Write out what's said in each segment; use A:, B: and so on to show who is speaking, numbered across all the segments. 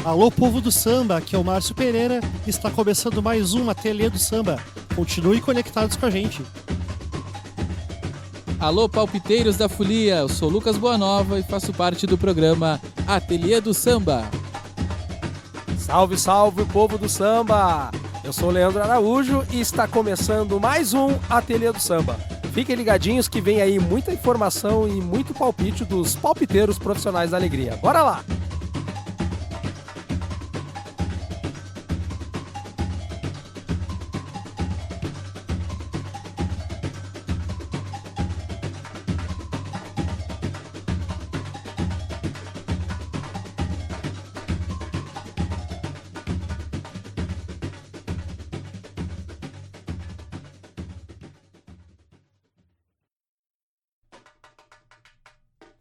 A: Alô, povo do samba, aqui é o Márcio Pereira e está começando mais um Ateliê do Samba. Continue conectados com a gente.
B: Alô, palpiteiros da folia, eu sou Lucas Boanova e faço parte do programa Ateliê do Samba.
C: Salve, salve, povo do samba! Eu sou o Leandro Araújo e está começando mais um Ateliê do Samba. Fiquem ligadinhos que vem aí muita informação e muito palpite dos palpiteiros profissionais da alegria. Bora lá!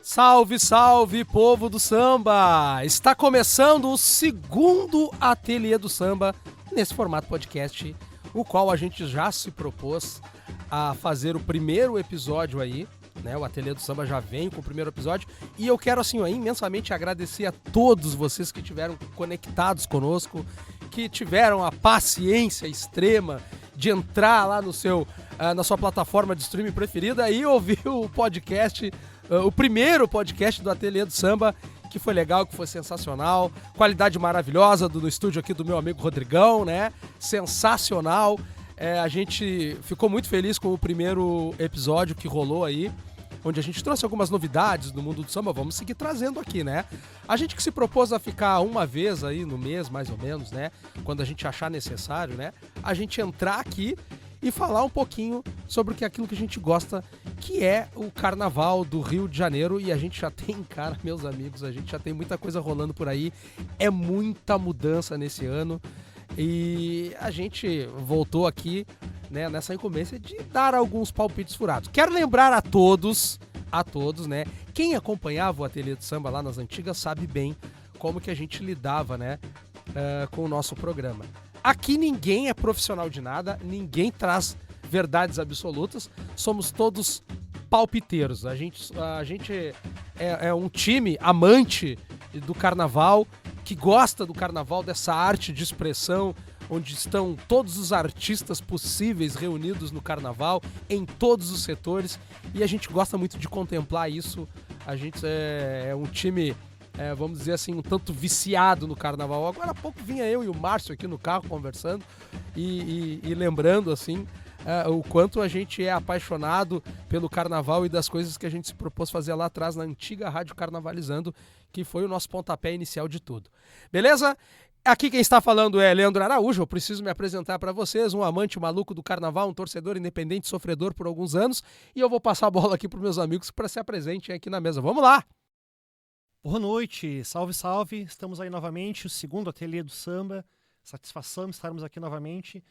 C: Salve, salve, povo do samba! Está começando o segundo Ateliê do Samba nesse formato podcast, o qual a gente já se propôs a fazer o primeiro episódio aí, né? O Ateliê do Samba já vem com o primeiro episódio e eu quero assim imensamente agradecer a todos vocês que estiveram conectados conosco, que tiveram a paciência extrema de entrar lá no na sua plataforma de streaming preferida e ouvir o podcast, o primeiro podcast do Ateliê do Samba, que foi legal, que foi sensacional, qualidade maravilhosa no estúdio aqui do meu amigo Rodrigão, né? Sensacional. A gente ficou muito feliz com o primeiro episódio que rolou aí, onde a gente trouxe algumas novidades do mundo do samba, vamos seguir trazendo aqui, né? A gente que se propôs a ficar uma vez aí no mês, mais ou menos, né? Quando a gente achar necessário, né? A gente entrar aqui e falar um pouquinho sobre aquilo que a gente gosta, que é o Carnaval do Rio de Janeiro. E a gente já tem, cara, meus amigos, a gente já tem muita coisa rolando por aí. É muita mudança nesse ano. E a gente voltou aqui, né, nessa incumbência de dar alguns palpites furados. Quero lembrar a todos, né? Quem acompanhava o Ateliê do Samba lá nas antigas sabe bem como que a gente lidava, né, com o nosso programa. Aqui ninguém é profissional de nada, ninguém traz verdades absolutas, somos todos palpiteiros. A gente é um time amante do carnaval, que gosta do carnaval, dessa arte de expressão, onde estão todos os artistas possíveis reunidos no carnaval, em todos os setores, e a gente gosta muito de contemplar isso. A gente é um time, vamos dizer assim, um tanto viciado no carnaval. Agora há pouco vinha eu e o Márcio aqui no carro conversando e lembrando assim o quanto a gente é apaixonado pelo carnaval e das coisas que a gente se propôs fazer lá atrás na antiga Rádio Carnavalizando, que foi o nosso pontapé inicial de tudo. Beleza? Aqui quem está falando é Leandro Araújo. Eu preciso me apresentar para vocês, um amante maluco do carnaval, um torcedor independente, sofredor por alguns anos, e eu vou passar a bola aqui para os meus amigos para se apresentem aqui na mesa. Vamos lá!
A: Boa noite, salve, salve. Estamos aí novamente, o segundo Ateliê do Samba. Satisfação de estarmos aqui novamente.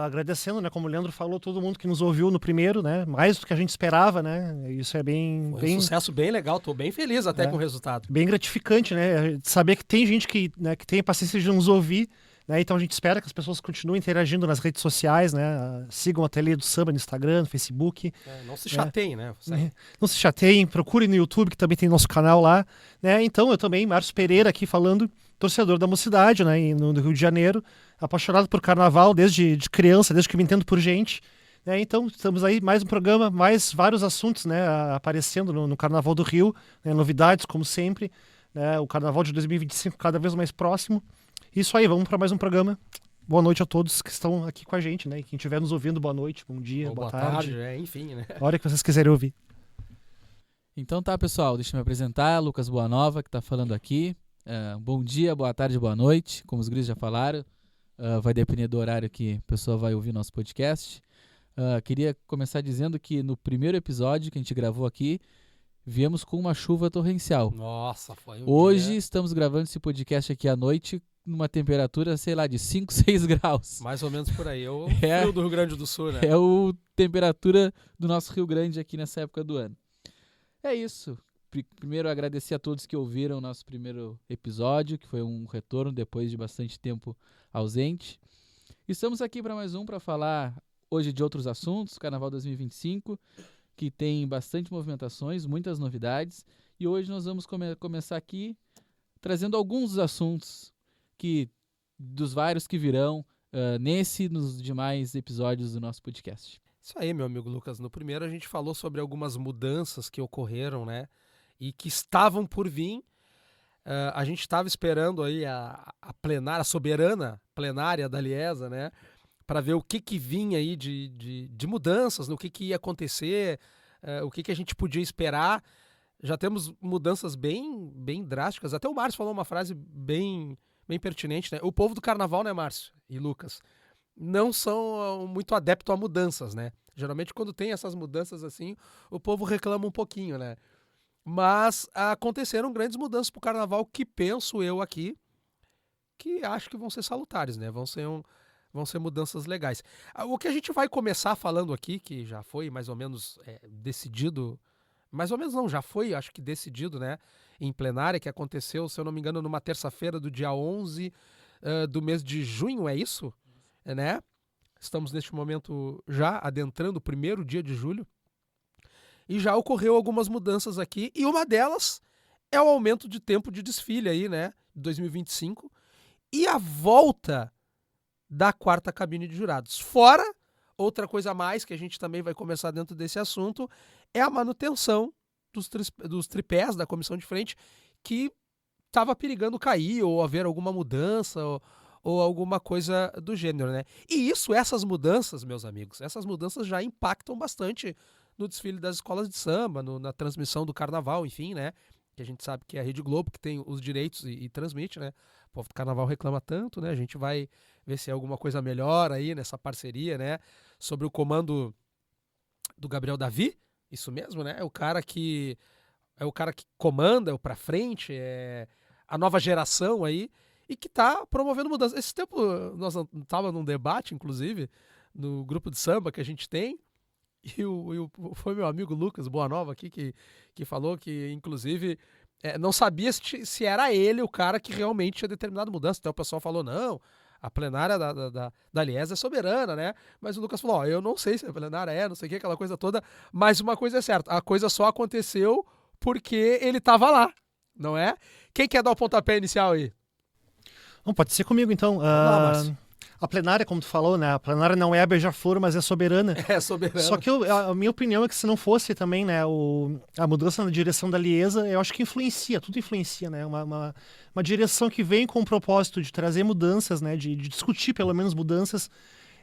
A: Agradecendo, né, como o Leandro falou, todo mundo que nos ouviu no primeiro, né, mais do que a gente esperava, né, isso é bem...
C: Foi um sucesso bem legal, tô bem feliz até com o resultado.
A: Bem gratificante, né, saber que tem gente que, né, que tem paciência de nos ouvir, né, então a gente espera que as pessoas continuem interagindo nas redes sociais, né, sigam o Ateliê do Samba no Instagram, no Facebook.
C: Não se chateiem, né?
A: Não se chateiem, procurem no YouTube, que também tem nosso canal lá, né, então eu também, Márcio Pereira aqui falando, torcedor da Mocidade, né, no Rio de Janeiro, apaixonado por carnaval desde criança, desde que me entendo por gente, né? Então estamos aí, mais um programa, mais vários assuntos, né, aparecendo no Carnaval do Rio, né, novidades como sempre, né, o Carnaval de 2025 cada vez mais próximo. Isso aí, vamos para mais um programa. Boa noite a todos que estão aqui com a gente, né, e quem estiver nos ouvindo, boa noite, bom dia, boa tarde,
C: enfim, né?
A: A hora que vocês quiserem ouvir.
B: Então tá, pessoal, deixa eu me apresentar, Lucas Boanova, que tá falando aqui. Bom dia, boa tarde, boa noite, como os guris já falaram. Vai depender do horário que a pessoa vai ouvir nosso podcast. Queria começar dizendo que no primeiro episódio que a gente gravou aqui, viemos com uma chuva torrencial.
C: Nossa, foi
B: Hoje
C: dia...
B: estamos gravando esse podcast aqui à noite numa temperatura, sei lá, de 5, 6 graus.
C: Mais ou menos por aí. É o frio do Rio Grande do Sul, né?
B: É a temperatura do nosso Rio Grande aqui nessa época do ano. É isso. Primeiro, agradecer a todos que ouviram o nosso primeiro episódio, que foi um retorno depois de bastante tempo ausente. Estamos aqui para mais um, para falar hoje de outros assuntos, Carnaval 2025, que tem bastante movimentações, muitas novidades. E hoje nós vamos começar aqui trazendo alguns dos assuntos dos vários que virão nesse e nos demais episódios do nosso podcast.
C: Isso aí, meu amigo Lucas. No primeiro a gente falou sobre algumas mudanças que ocorreram, né? E que estavam por vir. A gente estava esperando aí a plenária, a soberana plenária da Liesa, né? Para ver o que vinha aí de mudanças, no que ia acontecer, o que a gente podia esperar. Já temos mudanças bem drásticas. Até o Márcio falou uma frase bem pertinente, né? O povo do carnaval, né, Márcio e Lucas, não são muito adeptos a mudanças, né? Geralmente quando tem essas mudanças assim, o povo reclama um pouquinho, né? Mas aconteceram grandes mudanças pro carnaval que penso eu aqui, que acho que vão ser salutares, né? Vão ser mudanças legais. O que a gente vai começar falando aqui, que já foi mais ou menos decidido, mais ou menos não, já foi, acho que decidido, né? Em plenária, que aconteceu, se eu não me engano, numa terça-feira do dia 11 do mês de junho, é isso? Né? Estamos neste momento já adentrando o primeiro dia de julho e já ocorreu algumas mudanças aqui e uma delas é o aumento de tempo de desfile aí, né, 2025 e a volta da quarta cabine de jurados. Fora, outra coisa a mais que a gente também vai começar dentro desse assunto é a manutenção dos tripés da comissão de frente que estava perigando cair ou haver alguma mudança ou alguma coisa do gênero, né? E essas mudanças, meus amigos, essas mudanças já impactam bastante no desfile das escolas de samba, na transmissão do carnaval, enfim, né? Que a gente sabe que é a Rede Globo que tem os direitos e transmite, né? O povo do carnaval reclama tanto, né? A gente vai ver se é alguma coisa melhor aí nessa parceria, né? Sobre o comando do Gabriel Davi, isso mesmo, né? É o cara que comanda, é o pra frente, é a nova geração aí, e que está promovendo mudanças. Esse tempo nós estávamos num debate, inclusive, no grupo de samba que a gente tem, e foi meu amigo Lucas Boanova aqui que falou que, inclusive, não sabia se era ele o cara que realmente tinha determinado mudança. Então o pessoal falou, não, a plenária da Liesa é soberana, né? Mas o Lucas falou, eu não sei se a plenária não sei o que, aquela coisa toda, mas uma coisa é certa, a coisa só aconteceu porque ele estava lá, não é? Quem quer dar o pontapé inicial aí?
A: Não, pode ser comigo, então.
C: Márcio.
A: A plenária, como tu falou, né? A plenária não é a beija-flor, mas é soberana.
C: É soberana.
A: Só que a minha opinião é que se não fosse também, né, a mudança na direção da Liesa, eu acho que influencia, tudo influencia, né? Uma direção que vem com o propósito de trazer mudanças, né? De discutir pelo menos mudanças,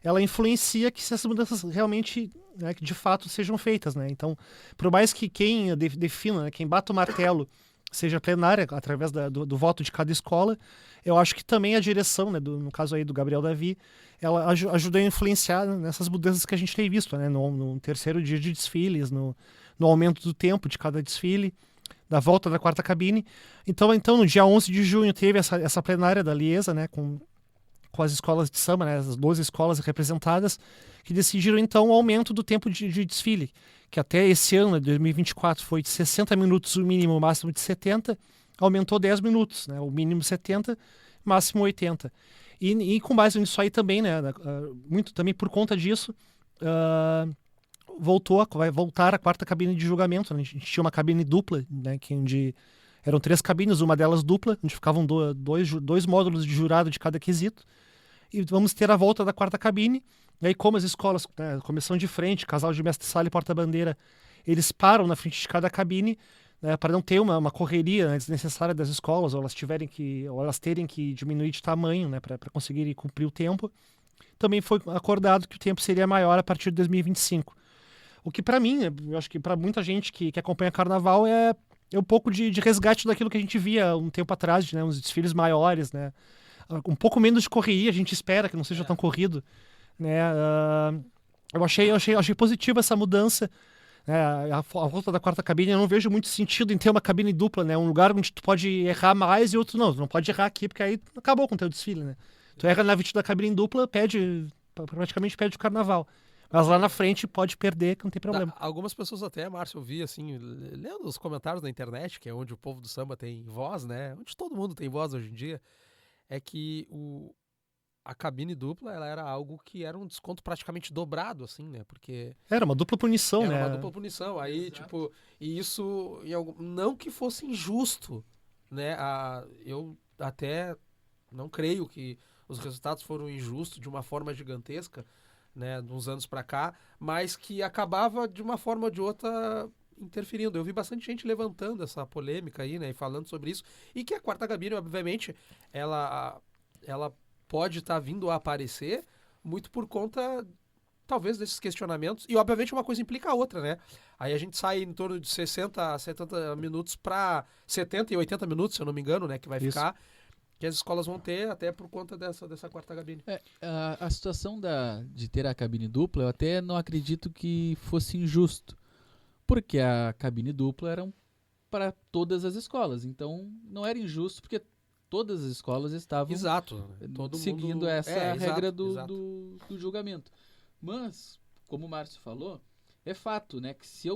A: ela influencia que se essas mudanças realmente, né, que de fato sejam feitas, né? Então, por mais que quem defina, né, quem bata o martelo, seja plenária, através do voto de cada escola, eu acho que também a direção, né, no caso aí do Gabriel Davi, ela ajudou a influenciar nessas mudanças que a gente tem visto, né, no terceiro dia de desfiles, no aumento do tempo de cada desfile, da volta da quarta cabine. Então no dia 11 de junho teve essa plenária da Liesa, né, com as escolas de samba, né, as 12 escolas representadas, que decidiram então o aumento do tempo de desfile, que até esse ano, 2024, foi de 60 minutos o mínimo, o máximo de 70, aumentou 10 minutos, né, o mínimo 70, máximo 80. E com base nisso aí também, né, muito também por conta disso, vai voltar a quarta cabine de julgamento, né? A gente tinha uma cabine dupla, né, onde eram 3 cabines, uma delas dupla, onde ficavam dois módulos de jurado de cada quesito, e vamos ter a volta da quarta cabine. E aí, como as escolas, né, comissão de frente, casal de mestre-sala e porta-bandeira, eles param na frente de cada cabine, né, para não ter uma correria, né, desnecessária das escolas, ou elas terem que diminuir de tamanho, né, para conseguirem cumprir o tempo. Também foi acordado que o tempo seria maior a partir de 2025. O que para mim, eu acho que para muita gente que acompanha carnaval é um pouco de resgate daquilo que a gente via um tempo atrás, né, uns desfiles maiores, né, um pouco menos de correria, a gente espera que não seja tão corrido, né. Eu achei positiva essa mudança, né, a volta da quarta cabine. Eu não vejo muito sentido em ter uma cabine dupla, né, um lugar onde tu pode errar mais e outro não, tu não pode errar aqui porque aí acabou com o teu desfile, né. Tu erra na vestida da cabine dupla, praticamente perde o carnaval. Mas lá na frente pode perder, que não tem problema.
C: Algumas pessoas até, Márcio, eu vi assim, lendo os comentários na internet, que é onde o povo do samba tem voz, né? Onde todo mundo tem voz hoje em dia, é que a cabine dupla, ela era algo que era um desconto praticamente dobrado, assim, né? Porque
A: era uma dupla punição, né?
C: Era uma dupla punição. Aí, exato. Tipo, e isso, não que fosse injusto, né? Eu até não creio que os resultados foram injustos de uma forma gigantesca, né, de uns anos para cá, mas que acabava de uma forma ou de outra interferindo. Eu vi bastante gente levantando essa polêmica aí, né, e falando sobre isso, e que a quarta cabine, obviamente, ela pode estar vindo a aparecer muito por conta, talvez, desses questionamentos, e obviamente uma coisa implica a outra, né? Aí a gente sai em torno de 60 a 70 minutos para 70 e 80 minutos, se eu não me engano, né, que vai
A: Isso.
C: ficar, que as escolas vão ter até por conta dessa quarta cabine.
B: A situação de ter a cabine dupla, eu até não acredito que fosse injusto, porque a cabine dupla era para todas as escolas, então não era injusto, porque todas as escolas estavam
C: Exato. Todo
B: seguindo
C: mundo...
B: essa regra
C: exato.
B: do julgamento. Mas, como o Márcio falou, é fato, né, que se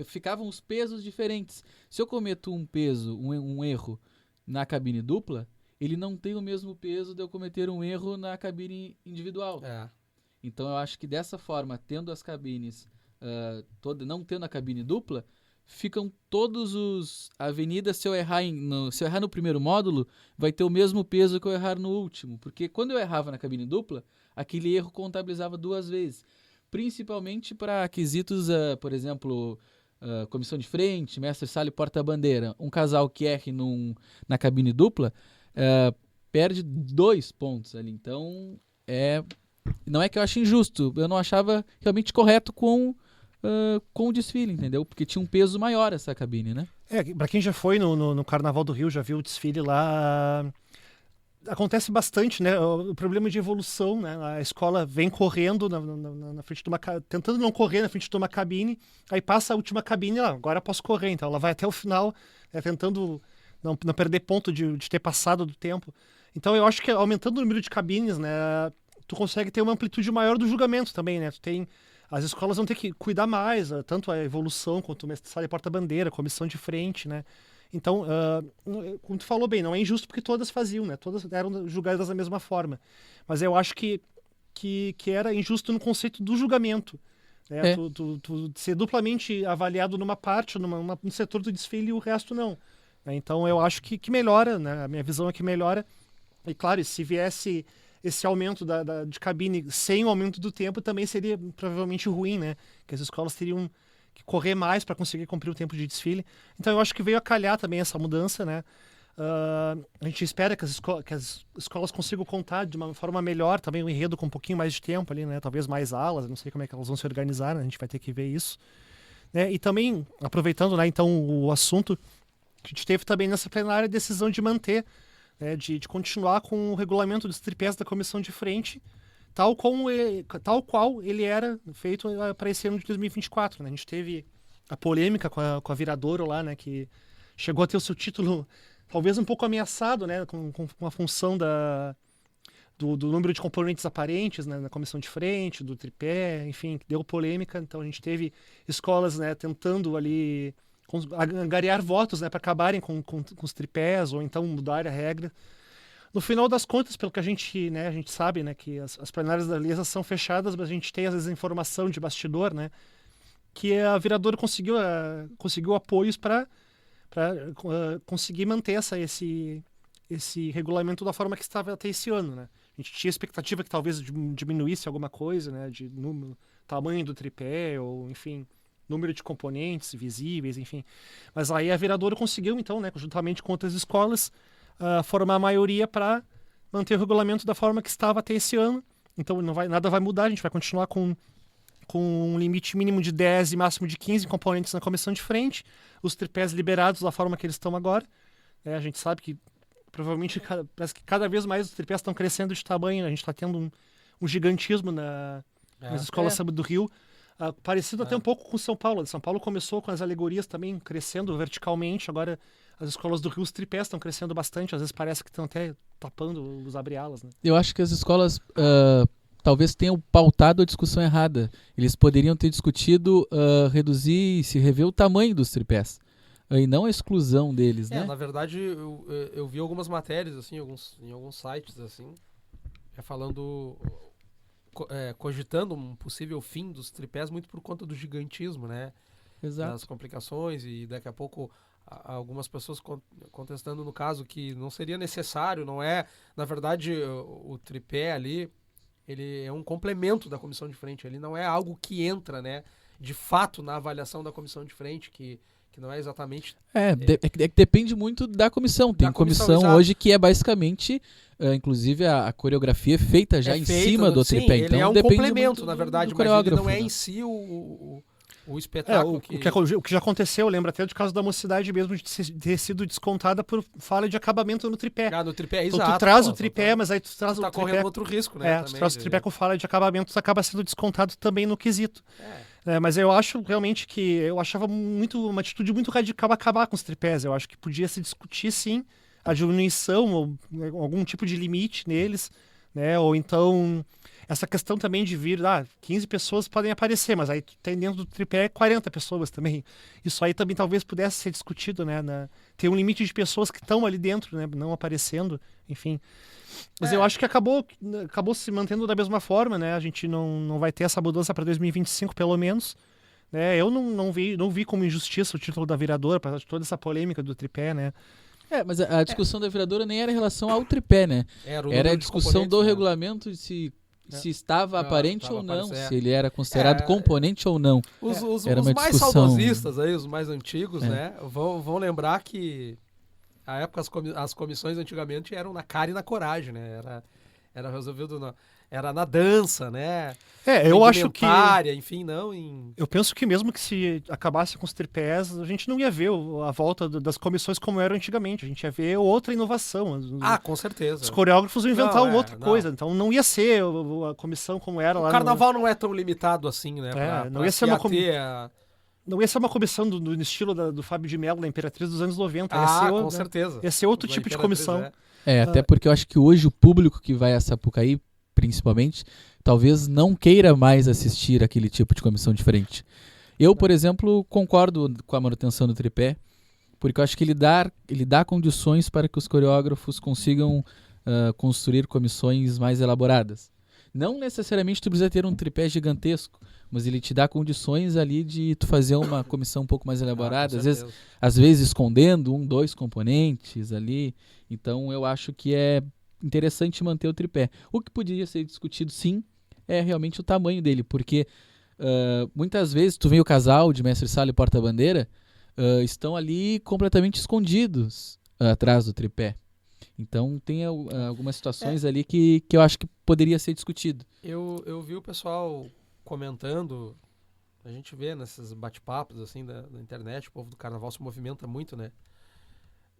B: ficavam os pesos diferentes. Se eu cometo um peso, um erro na cabine dupla, ele não tem o mesmo peso de eu cometer um erro na cabine individual. Então eu acho que dessa forma, tendo as cabines, não tendo a cabine dupla, ficam todos os avenidas, se eu errar no primeiro módulo, vai ter o mesmo peso que eu errar no último. Porque quando eu errava na cabine dupla, aquele erro contabilizava 2 vezes. Principalmente para quesitos, por exemplo, comissão de frente, mestre sala e porta-bandeira. Um casal que erre na cabine dupla perde 2 pontos ali. Então, não é que eu ache injusto, eu não achava realmente correto com o desfile, entendeu? Porque tinha um peso maior essa cabine, né?
A: Pra quem já foi no Carnaval do Rio, já viu o desfile lá, acontece bastante, né? O problema de evolução, né? A escola vem correndo na frente de tentando não correr na frente de uma cabine, aí passa a última cabine lá, agora posso correr, então ela vai até o final, tentando não perder ponto de ter passado do tempo. Então eu acho que aumentando o número de cabines, né, tu consegue ter uma amplitude maior do julgamento também, né? As escolas vão ter que cuidar mais, tanto a evolução quanto o mestre sala e porta-bandeira, comissão de frente, né? Então, como tu falou bem, não é injusto porque todas faziam, né? Todas eram julgadas da mesma forma. Mas eu acho que era injusto no conceito do julgamento. Né? Tu ser duplamente avaliado numa parte, num setor do desfile e o resto não. Né? Então, eu acho que melhora, né? A minha visão é que melhora. E claro, se viesse esse aumento de cabine sem o aumento do tempo, também seria provavelmente ruim, né? Que as escolas teriam que correr mais para conseguir cumprir o tempo de desfile. Então eu acho que veio a calhar também essa mudança, né? A gente espera que as escolas consigam contar de uma forma melhor também o enredo com um pouquinho mais de tempo ali, né? Talvez mais alas, não sei como é que elas vão se organizar, né? A gente vai ter que ver isso. Né? E também, aproveitando, né, então, o assunto, a gente teve também nessa plenária a decisão de manter, né, de continuar com o regulamento dos tripés da comissão de frente, tal qual ele era feito para esse ano de 2024. Né? A gente teve a polêmica com a Viradouro lá, né, que chegou a ter o seu título talvez um pouco ameaçado, né, com a função do número de componentes aparentes, né, na comissão de frente, do tripé, enfim, deu polêmica. Então a gente teve escolas, né, tentando ali angariar votos, né, para acabarem com os tripés ou então mudar a regra. No final das contas, pelo que a gente sabe, né, que as plenárias da Lesa são fechadas, mas a gente tem às vezes informação de bastidor, né, que a Viradouro conseguiu apoios para conseguir manter esse regulamento da forma que estava até esse ano, né. A gente tinha expectativa que talvez diminuísse alguma coisa, né, de tamanho do tripé ou, enfim, número de componentes visíveis, enfim. Mas aí a Viradouro conseguiu, então, né, conjuntamente com outras escolas, formar a maioria para manter o regulamento da forma que estava até esse ano. Então nada vai mudar, a gente vai continuar com um limite mínimo de 10 e máximo de 15 componentes na comissão de frente, os tripés liberados da forma que eles estão agora. A gente sabe que provavelmente parece que cada vez mais os tripés estão crescendo de tamanho, né? A gente está tendo um gigantismo nas escolas samba do Rio, parecido até um pouco com São Paulo. São Paulo começou com as alegorias também crescendo verticalmente, agora as escolas do Rio, os tripés estão crescendo bastante, às vezes parece que estão até tapando os abre-alas, né?
B: Eu acho que as escolas talvez tenham pautado a discussão errada. Eles poderiam ter discutido reduzir, se rever o tamanho dos tripés, e não a exclusão deles, né?
C: Na verdade, eu vi algumas matérias, assim, em alguns sites, assim, falando, cogitando um possível fim dos tripés muito por conta do gigantismo, né?
B: Exato.
C: Das complicações, e daqui a pouco algumas pessoas contestando no caso que não seria necessário, não é, na verdade, o tripé ali, ele é um complemento da comissão de frente, ele não é algo que entra, né, de fato na avaliação da comissão de frente, que não é exatamente...
B: É que depende muito da comissão. Tem
C: Da comissão,
B: comissão
C: exato.
B: hoje que é basicamente, inclusive a coreografia é feita já em cima do
C: sim,
B: tripé.
C: ele
B: Então
C: é um
B: depende
C: complemento,
B: muito
C: na
B: do
C: verdade, mas ele
B: coreógrafo,
C: não é
B: né?
C: em si o espetáculo
A: O que já aconteceu, eu lembro até do caso da Mocidade mesmo, de ter sido descontada por falha de acabamento no tripé.
C: no tripé,
A: Então
C: exato.
A: tu traz
C: pô,
A: o tripé, mas aí tu traz
C: tu tá
A: o tripé...
C: correndo outro risco, né?
A: tu
C: também,
A: traz o tripé com falha de acabamento, tu acaba sendo descontado também no quesito. Mas eu acho realmente que eu achava uma atitude muito radical acabar com os tripés. Eu acho que podia se discutir sim a diminuição ou algum tipo de limite neles, né? Ou então essa questão também de vir, 15 pessoas podem aparecer, mas aí tu tem dentro do tripé 40 pessoas também. Isso aí também talvez pudesse ser discutido, né? Tem um limite de pessoas que estão ali dentro, né? Não aparecendo, enfim. Mas eu acho que acabou se mantendo da mesma forma, né? A gente não vai ter essa mudança para 2025, pelo menos. Né? Eu não vi como injustiça o título da viradora, para toda essa polêmica do tripé, né?
B: Mas a discussão da viradora nem era em relação ao tripé, né? Era a discussão do regulamento de se estava aparente ou não, se ele era considerado componente ou não.
C: Os
B: Era uma
C: mais
B: discussão...
C: saudosistas aí, os mais antigos, né? Vão lembrar que a época as comissões antigamente eram na cara e na coragem, né? Era resolvido era na dança, né?
A: Eu acho que...
C: enfim, não em...
A: Eu penso que mesmo que se acabasse com os tripés, a gente não ia ver a volta das comissões como era antigamente. A gente ia ver outra inovação.
C: Com certeza.
A: Os coreógrafos iam inventar outra coisa. Então não ia ser a comissão como era lá.
C: O carnaval não é tão limitado assim, né?
A: Não ia ser não ia ser uma comissão do estilo do Fábio de Mello, da Imperatriz dos anos 90.
C: Com certeza.
A: Ia ser outro tipo de comissão.
B: Até porque eu acho que hoje o público que vai a Sapucaí, principalmente, talvez não queira mais assistir aquele tipo de comissão diferente. Eu, por exemplo, concordo com a manutenção do tripé, porque eu acho que ele dá condições para que os coreógrafos consigam construir comissões mais elaboradas. Não necessariamente tu precisa ter um tripé gigantesco, mas ele te dá condições ali de tu fazer uma comissão um pouco mais elaborada, às vezes escondendo 2 componentes ali. Então eu acho que é interessante manter o tripé. O que poderia ser discutido, sim, é realmente o tamanho dele, porque muitas vezes tu vê o casal de mestre-sala e porta-bandeira, estão ali completamente escondidos atrás do tripé. Então tem algumas situações ali que eu acho que poderia ser discutido.
C: Eu vi o pessoal comentando, a gente vê nesses bate-papos assim da internet, o povo do carnaval se movimenta muito, né?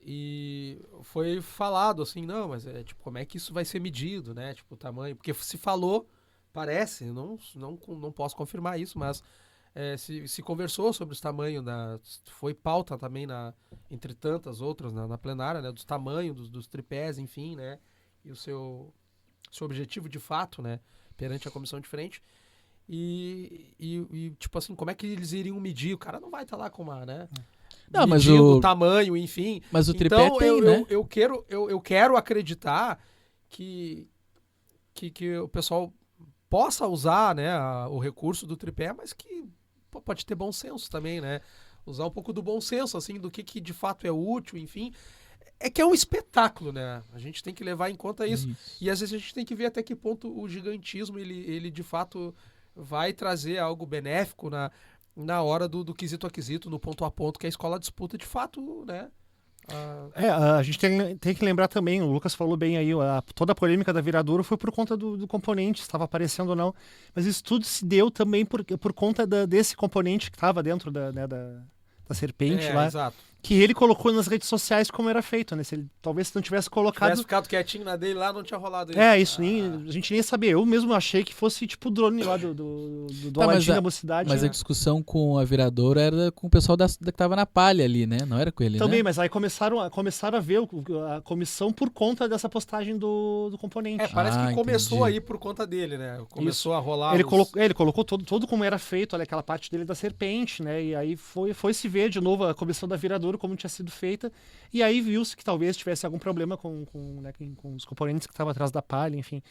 C: E foi falado assim, não, mas como é que isso vai ser medido, né? Tipo, o tamanho, porque se falou, parece, não posso confirmar isso, mas se conversou sobre os tamanhos, foi pauta também entre tantas outras na plenária, né? Dos tamanhos dos tripés, enfim, né? E o seu objetivo de fato, né? Perante a comissão de frente. E tipo assim, como é que eles iriam medir? O cara não vai estar lá com uma, né?
B: Não,
C: medindo o tamanho, enfim.
B: Mas o tripé tem, né?
C: Eu quero acreditar que o pessoal possa usar, né, o recurso do tripé, mas que pode ter bom senso também, né? Usar um pouco do bom senso, assim, do que de fato é útil, enfim. É que é um espetáculo, né? A gente tem que levar em conta isso. E às vezes a gente tem que ver até que ponto o gigantismo, ele de fato vai trazer algo benéfico na hora do quesito a quesito, no ponto a ponto, que a escola disputa de fato, né?
A: A gente tem que lembrar também, o Lucas falou bem aí, toda a polêmica da viradora foi por conta do componente, se estava aparecendo ou não. Mas isso tudo se deu também por conta desse componente que estava dentro da serpente lá.
C: Exato.
A: Que ele colocou nas redes sociais como era feito, né? Talvez se não tivesse colocado...
C: Se tivesse ficado quietinho na dele lá, não tinha rolado isso.
A: A gente nem ia saber. Eu mesmo achei que fosse tipo o drone lá do Aladim da Mocidade.
B: Mas
A: né?
B: A discussão com a viradora era com o pessoal que tava na palha ali, né? Não era com ele,
A: também,
B: né?
A: mas aí começaram a ver a comissão por conta dessa postagem do componente.
C: Parece que começou
B: entendi.
C: aí por conta dele, né? Começou a rolar...
A: Ele colocou todo como era feito, olha, aquela parte dele da serpente, né? E aí foi se ver de novo a comissão da viradora como tinha sido feita. E aí viu-se que talvez tivesse algum problema com os componentes que estavam atrás da palha, enfim.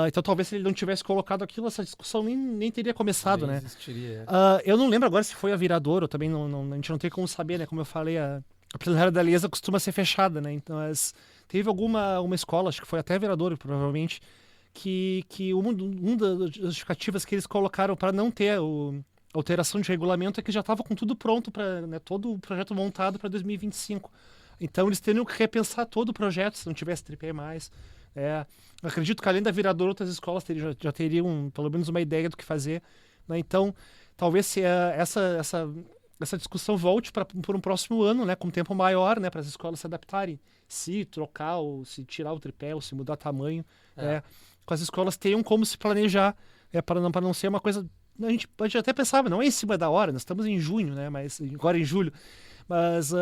A: Então talvez se ele não tivesse colocado aquilo, essa discussão nem teria começado,
C: Nem
A: né?
C: existiria.
A: Eu não lembro agora se foi a Virador, eu também a gente não tem como saber, né? Como eu falei, a plenária da Liesa costuma ser fechada, né? Então teve uma escola, acho que foi até a Virador, provavelmente, que uma das justificativas que eles colocaram para não ter alteração de regulamento é que já estava com tudo pronto, né, todo o projeto montado para 2025. Então eles teriam que repensar todo o projeto se não tivesse tripé mais. Acredito que além da Virador, outras escolas já teriam pelo menos uma ideia do que fazer. Né? Então, talvez se essa discussão volte por um próximo ano, né, com um tempo maior, né, para as escolas se adaptarem. Se trocar, ou se tirar o tripé, ou se mudar tamanho. Com as escolas tenham como se planejar, para não ser uma coisa... A gente até pensava, não é em cima da hora, nós estamos em junho, né, mas agora em julho. Mas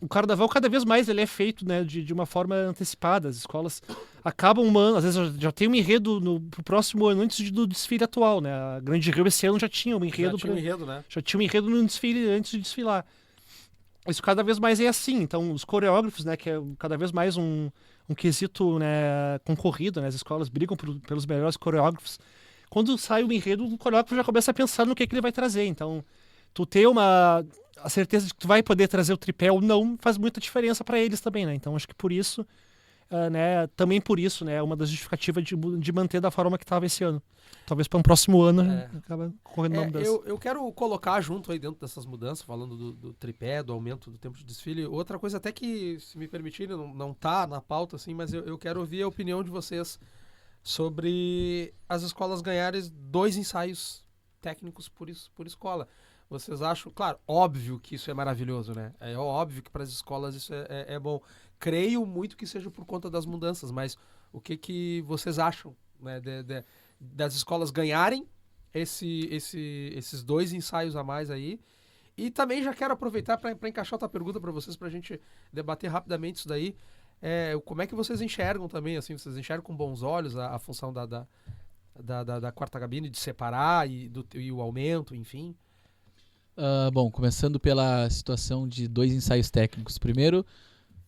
A: o carnaval, cada vez mais, ele é feito, né, de uma forma antecipada. As escolas acabam um ano, às vezes já tem um enredo pro próximo ano, antes do desfile atual, né? A Grande Rio esse ano já tinha um enredo.
C: Né?
A: Já tinha um enredo no desfile antes de desfilar. Isso cada vez mais é assim. Então, os coreógrafos, né, que é cada vez mais um quesito, né, concorrido, né? As escolas brigam pelos melhores coreógrafos. Quando sai o enredo, o coreógrafo já começa a pensar no que ele vai trazer. Então, tu ter a certeza de que tu vai poder trazer o tripé ou não faz muita diferença para eles também, né? Então, acho que por isso, né, também por isso, né, uma das justificativas de manter da forma que estava esse ano. Talvez para um próximo ano acaba correndo uma mudança.
C: Eu quero colocar junto aí dentro dessas mudanças, falando do tripé, do aumento do tempo de desfile, outra coisa até que, se me permitirem, não tá na pauta, assim, mas eu quero ouvir a opinião de vocês sobre as escolas ganharem 2 ensaios técnicos por escola. Vocês acham... Claro, óbvio que isso é maravilhoso, né? É óbvio que para as escolas isso é bom. Creio muito que seja por conta das mudanças, mas o que vocês acham, né, das escolas ganharem esses 2 ensaios a mais aí? E também já quero aproveitar para encaixar outra pergunta para vocês, para a gente debater rapidamente isso daí. Como é que vocês enxergam também, assim, vocês enxergam com bons olhos a função da quarta cabine de separar e o aumento, enfim?
B: Bom, começando pela situação de 2 ensaios técnicos. Primeiro,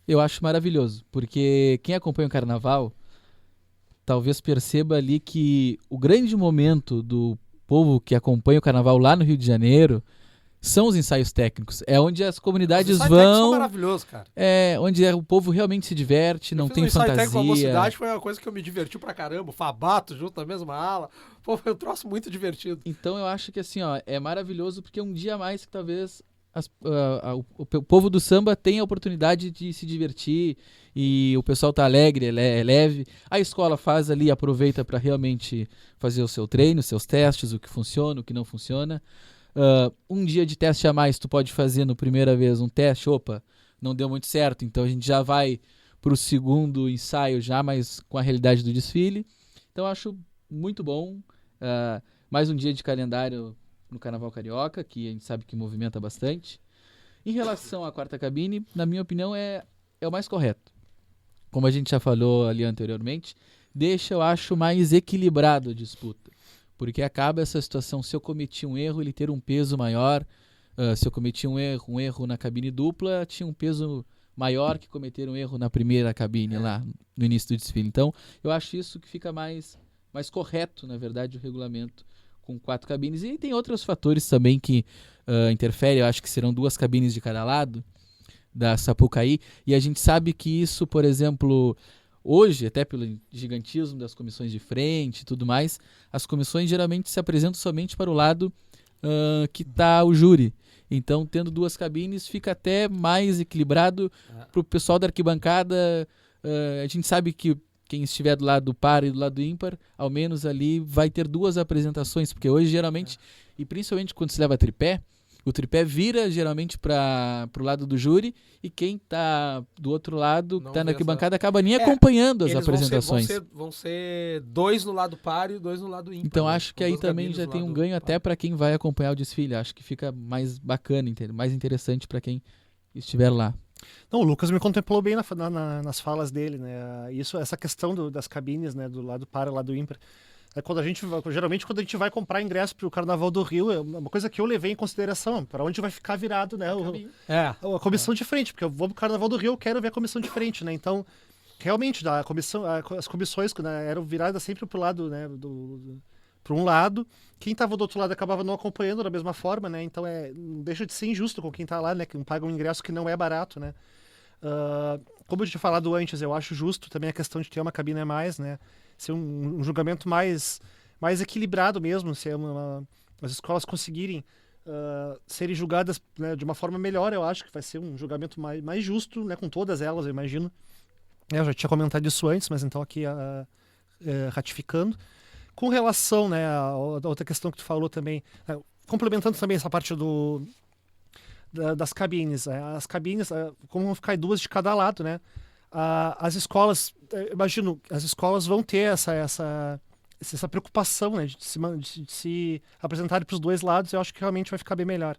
B: eu acho maravilhoso, porque quem acompanha o carnaval talvez perceba ali que o grande momento do povo que acompanha o carnaval lá no Rio de Janeiro são os ensaios técnicos. É onde as comunidades
C: os ensaios técnicos
B: vão...
C: são maravilhosos, cara.
B: Onde o povo realmente se diverte, não tem fantasia. O ensaio técnico com a
C: mocidade foi uma coisa que eu me diverti pra caramba. O Fabato junto na mesma ala. Pô, foi um troço muito divertido.
B: Então eu acho que assim, é maravilhoso porque é um dia a mais que talvez o povo do samba tenha a oportunidade de se divertir e o pessoal tá alegre, é leve. A escola faz ali, aproveita para realmente fazer o seu treino, seus testes, o que funciona, o que não funciona. Um dia de teste a mais, tu pode fazer no primeira vez um teste, não deu muito certo, então a gente já vai pro segundo ensaio já mais com a realidade do desfile. Então eu acho muito bom. Mais um dia de calendário no Carnaval Carioca, que a gente sabe que movimenta bastante. Em relação à quarta cabine, na minha opinião, é o mais correto. Como a gente já falou ali anteriormente, eu acho, mais equilibrado a disputa. Porque acaba essa situação, se eu cometi um erro, ele ter um peso maior. Se eu cometi um erro na cabine dupla, tinha um peso maior que cometer um erro na primeira cabine lá no início do desfile. Então, eu acho isso que fica mais correto, na verdade, o regulamento com 4 cabines. E tem outros fatores também que interferem. Eu acho que serão 2 cabines de cada lado da Sapucaí. E a gente sabe que isso, por exemplo... Hoje, até pelo gigantismo das comissões de frente e tudo mais, as comissões geralmente se apresentam somente para o lado que está o júri. Então, tendo 2 cabines, fica até mais equilibrado para o pessoal da arquibancada. A gente sabe que quem estiver do lado do par e do lado do ímpar, ao menos ali vai ter 2 apresentações, porque hoje geralmente, e principalmente quando se leva tripé, o tripé vira geralmente para o lado do júri e quem está do outro lado, que está na arquibancada, acaba nem acompanhando as apresentações.
C: Vão ser 2 no lado par e 2 no lado ímpar.
B: Então acho que aí também já tem um ganho até para quem vai acompanhar o desfile. Acho que fica mais bacana, mais interessante para quem estiver lá.
A: Não, o Lucas me contemplou bem nas falas dele, né? Essa questão das cabines, né? Do lado par e lado ímpar. Geralmente quando a gente vai comprar ingresso para o Carnaval do Rio, é uma coisa que eu levei em consideração, para onde vai ficar virado, né, a comissão de frente, porque eu vou pro Carnaval do Rio, eu quero ver a comissão de frente, né, então realmente as comissões, né, eram viradas sempre pro lado, né, para um lado. Quem estava do outro lado acabava não acompanhando da mesma forma, né? Então não deixa de ser injusto com quem está lá, né? Que não paga um ingresso que não é barato, né? Como eu tinha falado antes, eu acho justo também a questão de ter uma cabine a mais, né? Ser um julgamento mais equilibrado mesmo, ser as escolas conseguirem serem julgadas, né, de uma forma melhor. Eu acho que vai ser um julgamento mais justo, né? Com todas elas, eu imagino. Eu já tinha comentado isso antes, mas então aqui ratificando. Com relação, né, a outra questão que tu falou também, complementando também essa parte das cabines. As cabines, como vão ficar 2 de cada lado, né? As escolas, imagino, as escolas vão ter essa preocupação, né, de se apresentarem para os 2 lados. Eu acho que realmente vai ficar bem melhor.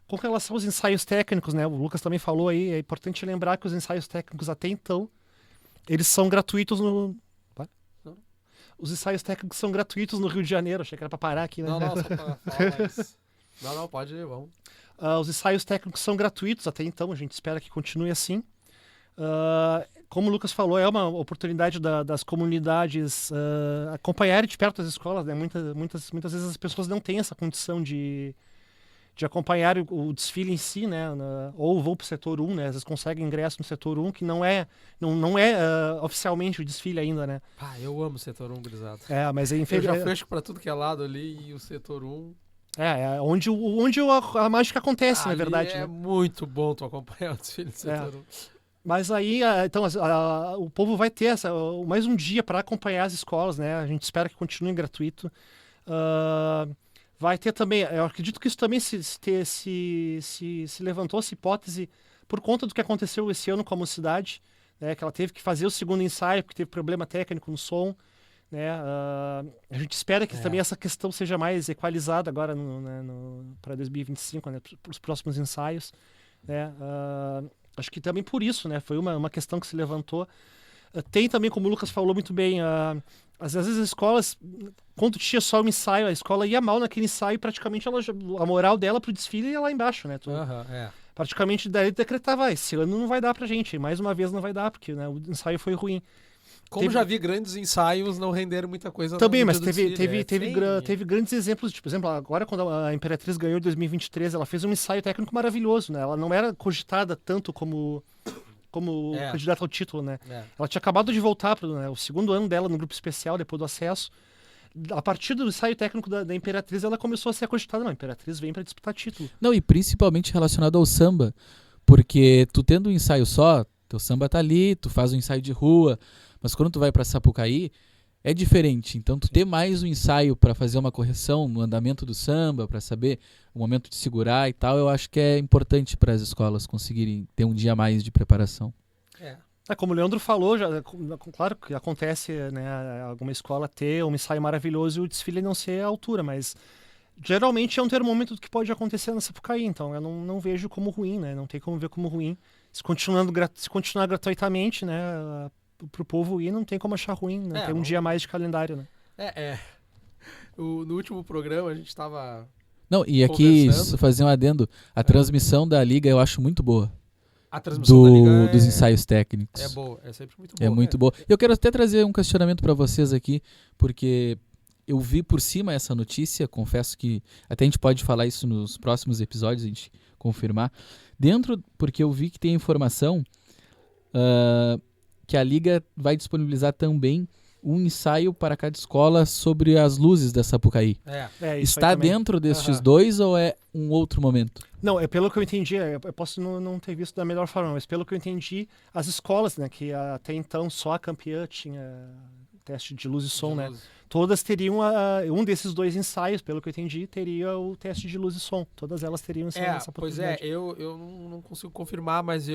A: Com relação aos ensaios técnicos, né, o Lucas também falou aí, é importante lembrar que os ensaios técnicos até então, eles são gratuitos Os ensaios técnicos são gratuitos no Rio de Janeiro. Achei que era para parar aqui, né?
C: Não, só pra falar isso. Não, pode ir, vamos.
A: Os ensaios técnicos são gratuitos até então, a gente espera que continue assim. Como o Lucas falou, é uma oportunidade das comunidades acompanharem de perto as escolas, né? Muitas vezes as pessoas não têm essa condição de acompanhar o desfile em si, né? Ou vão para o setor 1, né? Às vezes conseguem ingresso no setor 1, que não é oficialmente o desfile ainda, né?
C: Eu amo o setor 1, gurizada.
A: Mas
C: eu já fecho para tudo que é lado ali, e o setor 1...
A: onde a mágica acontece, na verdade.
C: É,
A: né?
C: muito bom tu acompanhar o desfile do setor 1.
A: Mas aí, então, o povo vai ter mais um dia para acompanhar as escolas, né? A gente espera que continue gratuito. Vai ter também, eu acredito que isso também se levantou essa hipótese por conta do que aconteceu esse ano com a Mocidade, né? Que ela teve que fazer o segundo ensaio porque teve problema técnico no som, né? A gente espera que também essa questão seja mais equalizada agora para 2025, né? Para os próximos ensaios, né? Acho que também por isso, né? Foi uma questão que se levantou. Tem também, como o Lucas falou muito bem, às vezes as escolas, quando tinha só um ensaio, a escola ia mal naquele ensaio, praticamente a moral dela pro desfile ia lá embaixo, né? Praticamente daí decretava, esse ano não vai dar pra gente, mais uma vez não vai dar, porque, né, o ensaio foi ruim.
C: Já vi grandes ensaios não renderam muita coisa.
A: Também, mas teve grandes exemplos, tipo, por exemplo, agora quando a Imperatriz ganhou em 2023, ela fez um ensaio técnico maravilhoso, né? Ela não era cogitada tanto como candidata ao título, né? Ela tinha acabado de voltar para o segundo ano dela no grupo especial, depois do acesso. A partir do ensaio técnico da Imperatriz, ela começou a ser cogitada. Não, a Imperatriz vem para disputar título.
B: Não, e principalmente relacionado ao samba, porque tu tendo um ensaio só, teu samba tá ali, tu faz um ensaio de rua, mas quando tu vai para Sapucaí, é diferente. Então, tu ter mais um ensaio para fazer uma correção no andamento do samba, para saber o momento de segurar e tal, eu acho que é importante para as escolas conseguirem ter um dia a mais de preparação.
A: Como o Leandro falou, claro que acontece, né, alguma escola ter um ensaio maravilhoso e o desfile não ser à altura, mas geralmente é um termômetro do que pode acontecer na Sapucaí, então eu não vejo como ruim, né? Não tem como ver como ruim. Se continuar gratuitamente, né, pro povo ir, não tem como achar ruim, né? Tem um dia a mais de calendário, né?
C: No último programa a gente estava...
B: Não, e aqui, fazer um adendo, a transmissão da Liga eu acho muito boa.
C: A transmissão da Liga
B: dos ensaios técnicos.
C: É boa, é sempre muito boa.
B: É muito boa. Eu quero até trazer um questionamento para vocês aqui, porque eu vi por cima essa notícia, confesso que até a gente pode falar isso nos próximos episódios, a gente confirmar. Porque eu vi que tem informação que a Liga vai disponibilizar também um ensaio para cada escola sobre as luzes da Sapucaí. Está dentro destes dois ou é um outro momento?
A: Não, pelo que eu entendi, eu posso não ter visto da melhor forma, mas pelo que eu entendi, as escolas, né, que até então só a campeã tinha teste de luz e som, né? Todas teriam um desses 2 ensaios, pelo que eu entendi, teria o teste de luz e som. Todas elas teriam essa oportunidade.
C: Eu não consigo confirmar, mas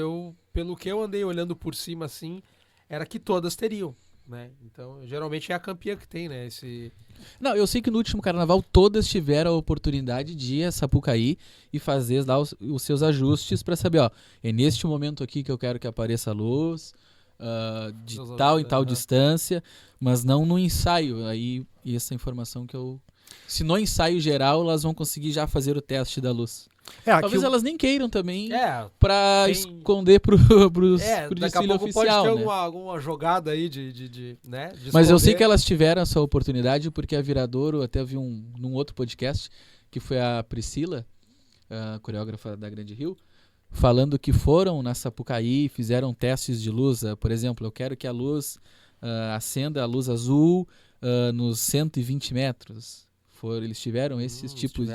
C: pelo que eu andei olhando por cima, assim, era que todas teriam. Né? Então, geralmente é a campeã que tem, né?
B: Não, eu sei que no último carnaval todas tiveram a oportunidade de ir a Sapucaí e fazer lá os seus ajustes para saber, é neste momento aqui que eu quero que apareça a luz, de tal e tal distância, mas não no ensaio. Aí, essa informação que se no ensaio geral elas vão conseguir já fazer o teste da luz. Talvez elas nem queiram também pra
C: tem...
B: esconder pro
C: daqui a
B: desfile
C: pouco
B: oficial,
C: pode ter
B: né?
C: alguma jogada aí né, de
B: Mas eu sei
C: esconder.
B: que elas tiveram essa oportunidade porque a Viradouro, até vi num outro podcast, que foi a Priscila, a coreógrafa da Grande Rio, falando que foram na Sapucaí, fizeram testes de luz. Por exemplo, eu quero que a luz acenda a luz azul nos 120 metros. Eles tiveram esses tipos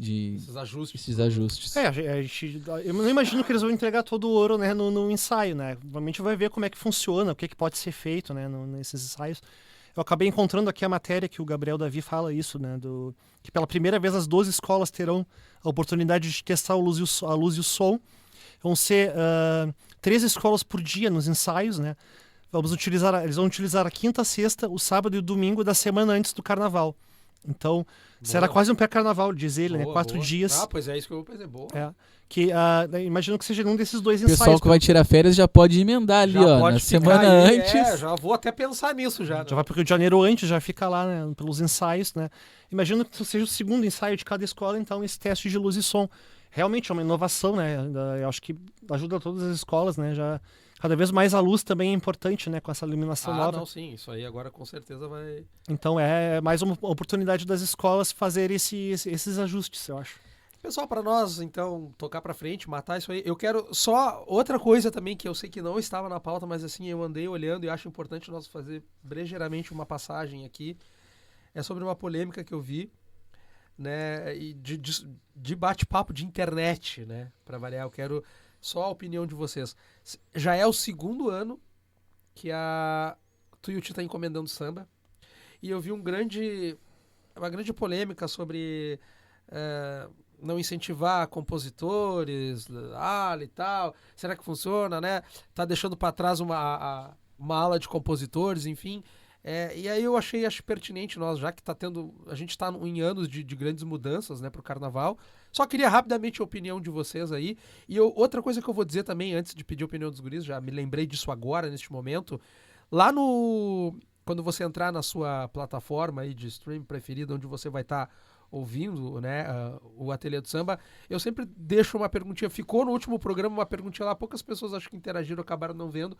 C: esses ajustes.
B: Esses ajustes.
A: Eu não imagino que eles vão entregar todo o ouro, né, no ensaio, né? Provavelmente vai ver como é que funciona, o que pode ser feito, né, nesses ensaios. Eu acabei encontrando aqui a matéria que o Gabriel Davi fala isso, né, que pela primeira vez as 12 escolas terão a oportunidade de testar a luz e o som. Vão ser 3 escolas por dia nos ensaios, né? Eles vão utilizar a quinta, sexta, o sábado e o domingo da semana antes do carnaval. Então, será quase um pré-carnaval, diz ele, né? 4 dias.
C: Ah, pois é isso que eu pensei. Boa.
A: Imagino que seja um desses dois
B: ensaios. O pessoal que vai tirar férias já pode emendar ali, na semana antes.
C: Já vou até pensar nisso já.
A: Já vai pro Rio de Janeiro antes, já fica lá, né, pelos ensaios, né? Imagino que seja o segundo ensaio de cada escola, então, esse teste de luz e som. Realmente é uma inovação, né? Eu acho que ajuda todas as escolas, né? Já cada vez mais a luz também é importante, né? Com essa iluminação nova.
C: Não, sim. Isso aí agora com certeza vai...
A: Então é mais uma oportunidade das escolas fazer esses ajustes, eu acho.
C: Pessoal, para nós, então, tocar para frente, matar isso aí, eu quero só outra coisa também que eu sei que não estava na pauta, mas assim, eu andei olhando e acho importante nós fazer brejeiramente uma passagem aqui. É sobre uma polêmica que eu vi, né? E de bate-papo de internet, né? Para variar, eu quero só a opinião de vocês. Já é o segundo ano que a Tuiuti está encomendando samba. E eu vi uma grande polêmica sobre não incentivar compositores, e tal. Será que funciona, né? Tá deixando para trás uma ala de compositores, enfim. E aí eu acho pertinente nós, já que a gente está em anos de grandes mudanças, né, para o carnaval. Só queria rapidamente a opinião de vocês aí. E outra coisa que eu vou dizer também, antes de pedir a opinião dos guris, já me lembrei disso agora, neste momento. Lá quando você entrar na sua plataforma aí de stream preferida, onde você vai estar ouvindo, né, o Ateliê do Samba, eu sempre deixo uma perguntinha. Ficou no último programa uma perguntinha lá, poucas pessoas acho que interagiram, acabaram não vendo.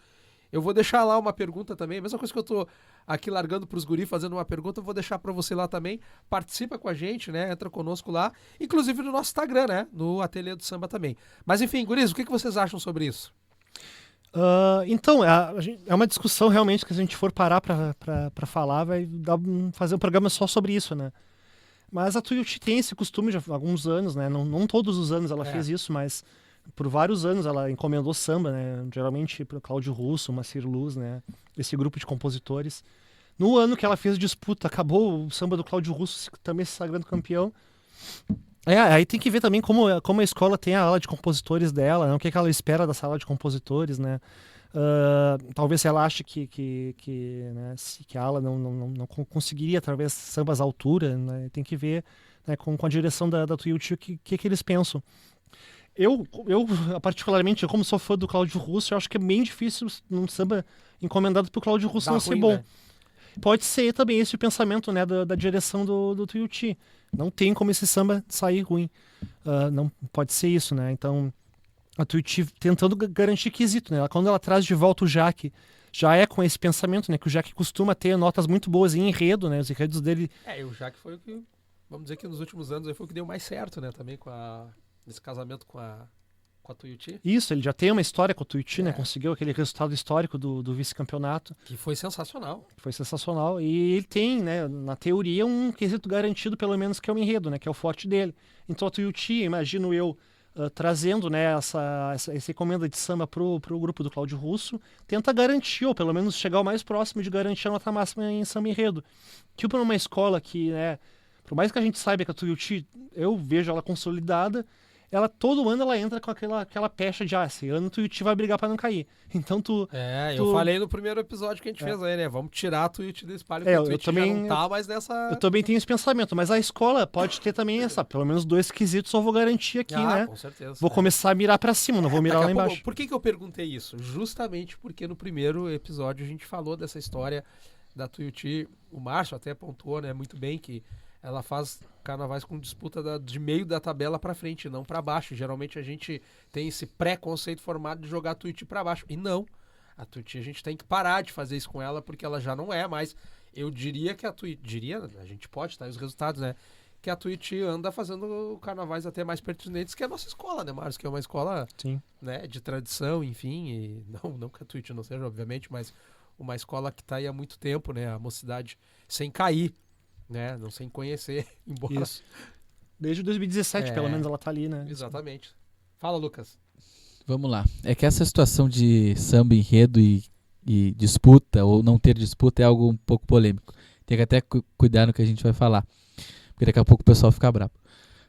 C: Eu vou deixar lá uma pergunta também, a mesma coisa que eu tô aqui largando pros guri fazendo uma pergunta, eu vou deixar para você lá também. Participa com a gente, né? Entra conosco lá, inclusive no nosso Instagram, né? No Ateliê do Samba também. Mas enfim, guris, o que vocês acham sobre isso?
A: Então, é uma discussão realmente que, se a gente for parar para falar, vai fazer um programa só sobre isso, né? Mas a Tuiuti tem esse costume já há alguns anos, né? Não todos os anos ela fez isso, mas por vários anos ela encomendou samba, né? Geralmente para o Cláudio Russo, Macir Luz, né? Esse grupo de compositores. No ano que ela fez disputa, acabou o samba do Cláudio Russo também se sagrando campeão. Aí tem que ver também como a escola tem a ala de compositores dela, né? O que ela espera da sala de compositores, né? Talvez ela ache que a ala não conseguiria, talvez, sambas à altura, né? Tem que ver, né, com a direção da Tuiuti o que eles pensam. Eu, particularmente, como sou fã do Cláudio Russo, eu acho que é bem difícil um samba encomendado pro Cláudio Russo não ser bom. Né? Pode ser também esse o pensamento, né, da direção do Tuiuti. Não tem como esse samba sair ruim. Não pode ser isso, né? Então, a Tuiuti tentando garantir quesito, né? Quando ela traz de volta o Jaque, já é com esse pensamento, né? Que o Jaque costuma ter notas muito boas em enredo, né? Os enredos dele...
C: E o Jaque foi o que, vamos dizer que nos últimos anos aí foi o que deu mais certo, né? Também nesse casamento com a Tuiuti.
A: Isso, ele já tem uma história com a Tuiuti, né? Conseguiu aquele resultado histórico do vice-campeonato.
C: Que foi sensacional.
A: E ele tem, né, na teoria, um quesito garantido, pelo menos, que é o enredo, né? Que é o forte dele. Então a Tuiuti, imagino eu, trazendo, né, essa encomenda de samba pro grupo do Cláudio Russo, tenta garantir, ou pelo menos chegar o mais próximo de garantir a nota máxima em samba enredo. Que para uma escola que, né, por mais que a gente saiba que a Tuiuti, eu vejo ela consolidada, todo ano ela entra com aquela pecha de esse ano o Tuiuti vai brigar pra não cair. Então
C: eu falei no primeiro episódio que a gente fez aí, né? Vamos tirar a Tuiuti do espalho, porque a Tuiuti já não tá mais nessa...
A: Eu também tenho esse pensamento, mas a escola pode ter também pelo menos 2 quesitos, eu vou garantir aqui, né?
C: Com certeza.
A: Vou começar a mirar pra cima, não vou mirar lá embaixo.
C: Por que eu perguntei isso? Justamente porque no primeiro episódio a gente falou dessa história da Tuiuti, o Márcio até pontuou, né, muito bem, que ela faz carnavais com disputa de meio da tabela pra frente, não pra baixo. Geralmente a gente tem esse pré-conceito formado de jogar a Tuiuti pra baixo. E não, a Tuiuti a gente tem que parar de fazer isso com ela, porque ela já não é mais. Eu diria que a Tuiuti, a gente pode, tá aí os resultados, né? Que a Tuiuti anda fazendo carnavais até mais pertinentes que a nossa escola, né, Marcos? Que é uma escola,
A: Sim.
C: né, de tradição, enfim. E não que a Tuiuti não seja, obviamente, mas uma escola que tá aí há muito tempo, né? A mocidade sem cair, né? Não sem conhecer, embora...
A: Isso. Desde 2017, pelo menos, ela tá ali, né?
C: Exatamente. Fala, Lucas.
B: Vamos lá. É que essa situação de samba, enredo e disputa, ou não ter disputa, é algo um pouco polêmico. Tem que até cuidar no que a gente vai falar. Porque daqui a pouco o pessoal fica bravo.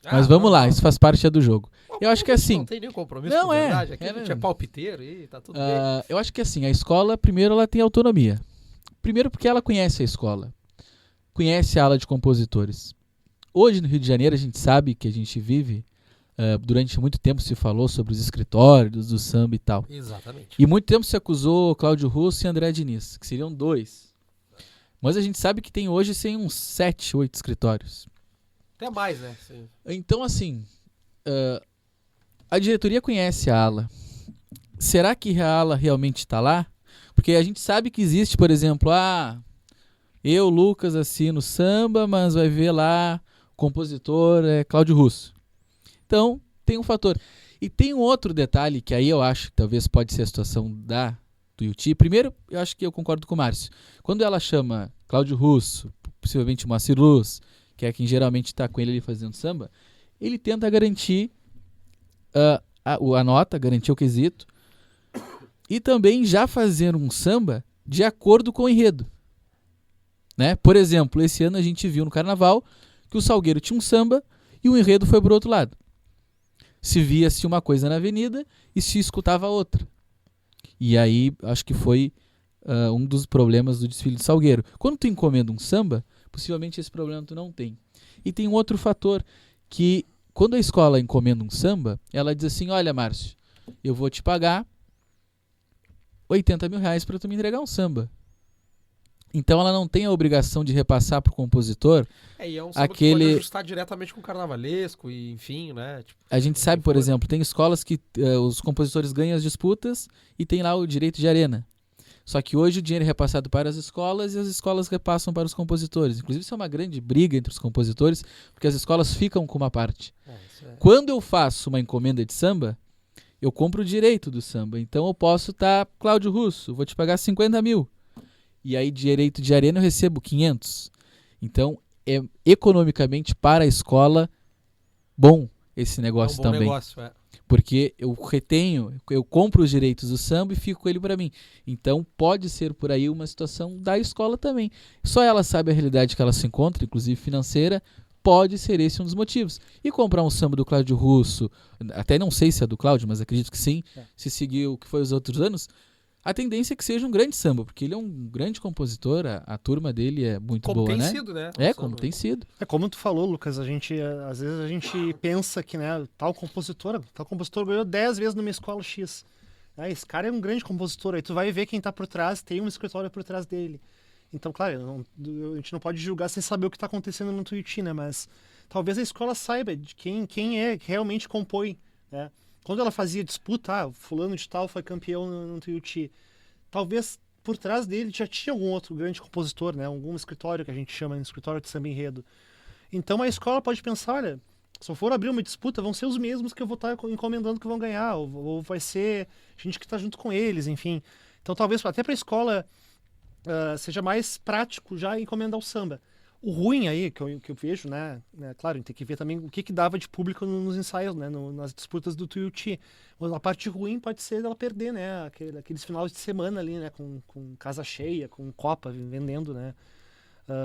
B: Mas vamos lá, isso faz parte do jogo. Eu acho que assim...
C: Não tem nenhum compromisso
B: Não
C: com
B: é.
C: verdade. Aqui a gente é palpiteiro e tá tudo bem.
B: Eu acho que assim, a escola, primeiro, ela tem autonomia. Primeiro porque ela conhece a escola. Conhece a ala de compositores. Hoje, no Rio de Janeiro, a gente sabe que a gente vive... durante muito tempo se falou sobre os escritórios do samba e tal.
C: Exatamente.
B: E muito tempo se acusou Cláudio Russo e André Diniz, que seriam 2. Mas a gente sabe que tem hoje uns 7, 8 escritórios.
C: Até mais, né? Sim.
B: Então, assim, a diretoria conhece a ala. Será que a ala realmente está lá? Porque a gente sabe que existe, por exemplo, eu, Lucas, assino samba, mas vai ver lá, o compositor é Cláudio Russo. Então, tem um fator. E tem um outro detalhe que aí eu acho que talvez pode ser a situação da Tuiuti. Primeiro, eu acho que eu concordo com o Márcio. Quando ela chama Cláudio Russo, possivelmente Moacir Luz, que é quem geralmente está com ele ali fazendo samba, ele tenta garantir a nota, garantir o quesito, e também já fazer um samba de acordo com o enredo. Né? Por exemplo, esse ano a gente viu no Carnaval que o Salgueiro tinha um samba e o enredo foi pro outro lado. Se via-se uma coisa na avenida e se escutava outra. E aí, acho que foi um dos problemas do desfile de Salgueiro. Quando tu encomenda um samba, possivelmente esse problema tu não tem. E tem um outro fator, que quando a escola encomenda um samba, ela diz assim, olha, Márcio, eu vou te pagar 80 mil reais para tu me entregar um samba. Então ela não tem a obrigação de repassar pro compositor
C: E é um samba que pode ajustar diretamente com o carnavalesco e enfim, né? Tipo,
B: a gente sabe, por exemplo, tem escolas que os compositores ganham as disputas e tem lá o direito de arena. Só que hoje o dinheiro é repassado para as escolas e as escolas repassam para os compositores. Inclusive isso é uma grande briga entre os compositores, porque as escolas ficam com uma parte. Quando eu faço uma encomenda de samba, eu compro o direito do samba. Então eu posso estar, Cláudio Russo, vou te pagar 50 mil. E aí, direito de arena, eu recebo 500. Então, é economicamente para a escola bom esse negócio também.
C: Negócio,
B: Porque eu compro os direitos do samba e fico com ele para mim. Então, pode ser por aí uma situação da escola também. Só ela sabe a realidade que ela se encontra, inclusive financeira, pode ser esse um dos motivos. E comprar um samba do Cláudio Russo, até não sei se é do Cláudio, mas acredito que sim, se seguir o que foi os outros anos, a tendência é que seja um grande samba, porque ele é um grande compositor, a turma dele é muito
C: como
B: boa,
C: tem
B: né?
C: sido, né?
B: Como tem sido.
A: É como tu falou, Lucas, às vezes a gente pensa que, né, tal compositor ganhou 10 vezes numa escola X. Esse cara é um grande compositor, aí tu vai ver quem tá por trás, tem um escritório por trás dele. Então, claro, a gente não pode julgar sem saber o que tá acontecendo no Tuiuti, né, mas talvez a escola saiba de quem é que realmente compõe, né? Quando ela fazia disputa, fulano de tal foi campeão no Tuiuti, talvez por trás dele já tinha algum outro grande compositor, né? Algum escritório que a gente chama de escritório de samba enredo. Então a escola pode pensar, olha, se eu for abrir uma disputa, vão ser os mesmos que eu vou estar encomendando que vão ganhar, ou vai ser gente que está junto com eles, enfim. Então talvez até para a escola seja mais prático já encomendar o samba. O ruim aí, que eu vejo, né? Claro, a gente tem que ver também o que dava de público nos ensaios, né? Nas disputas do Tuiuti. Mas a parte ruim pode ser ela perder, né? Aqueles finais de semana ali, né? Com casa cheia, com copa vendendo, né?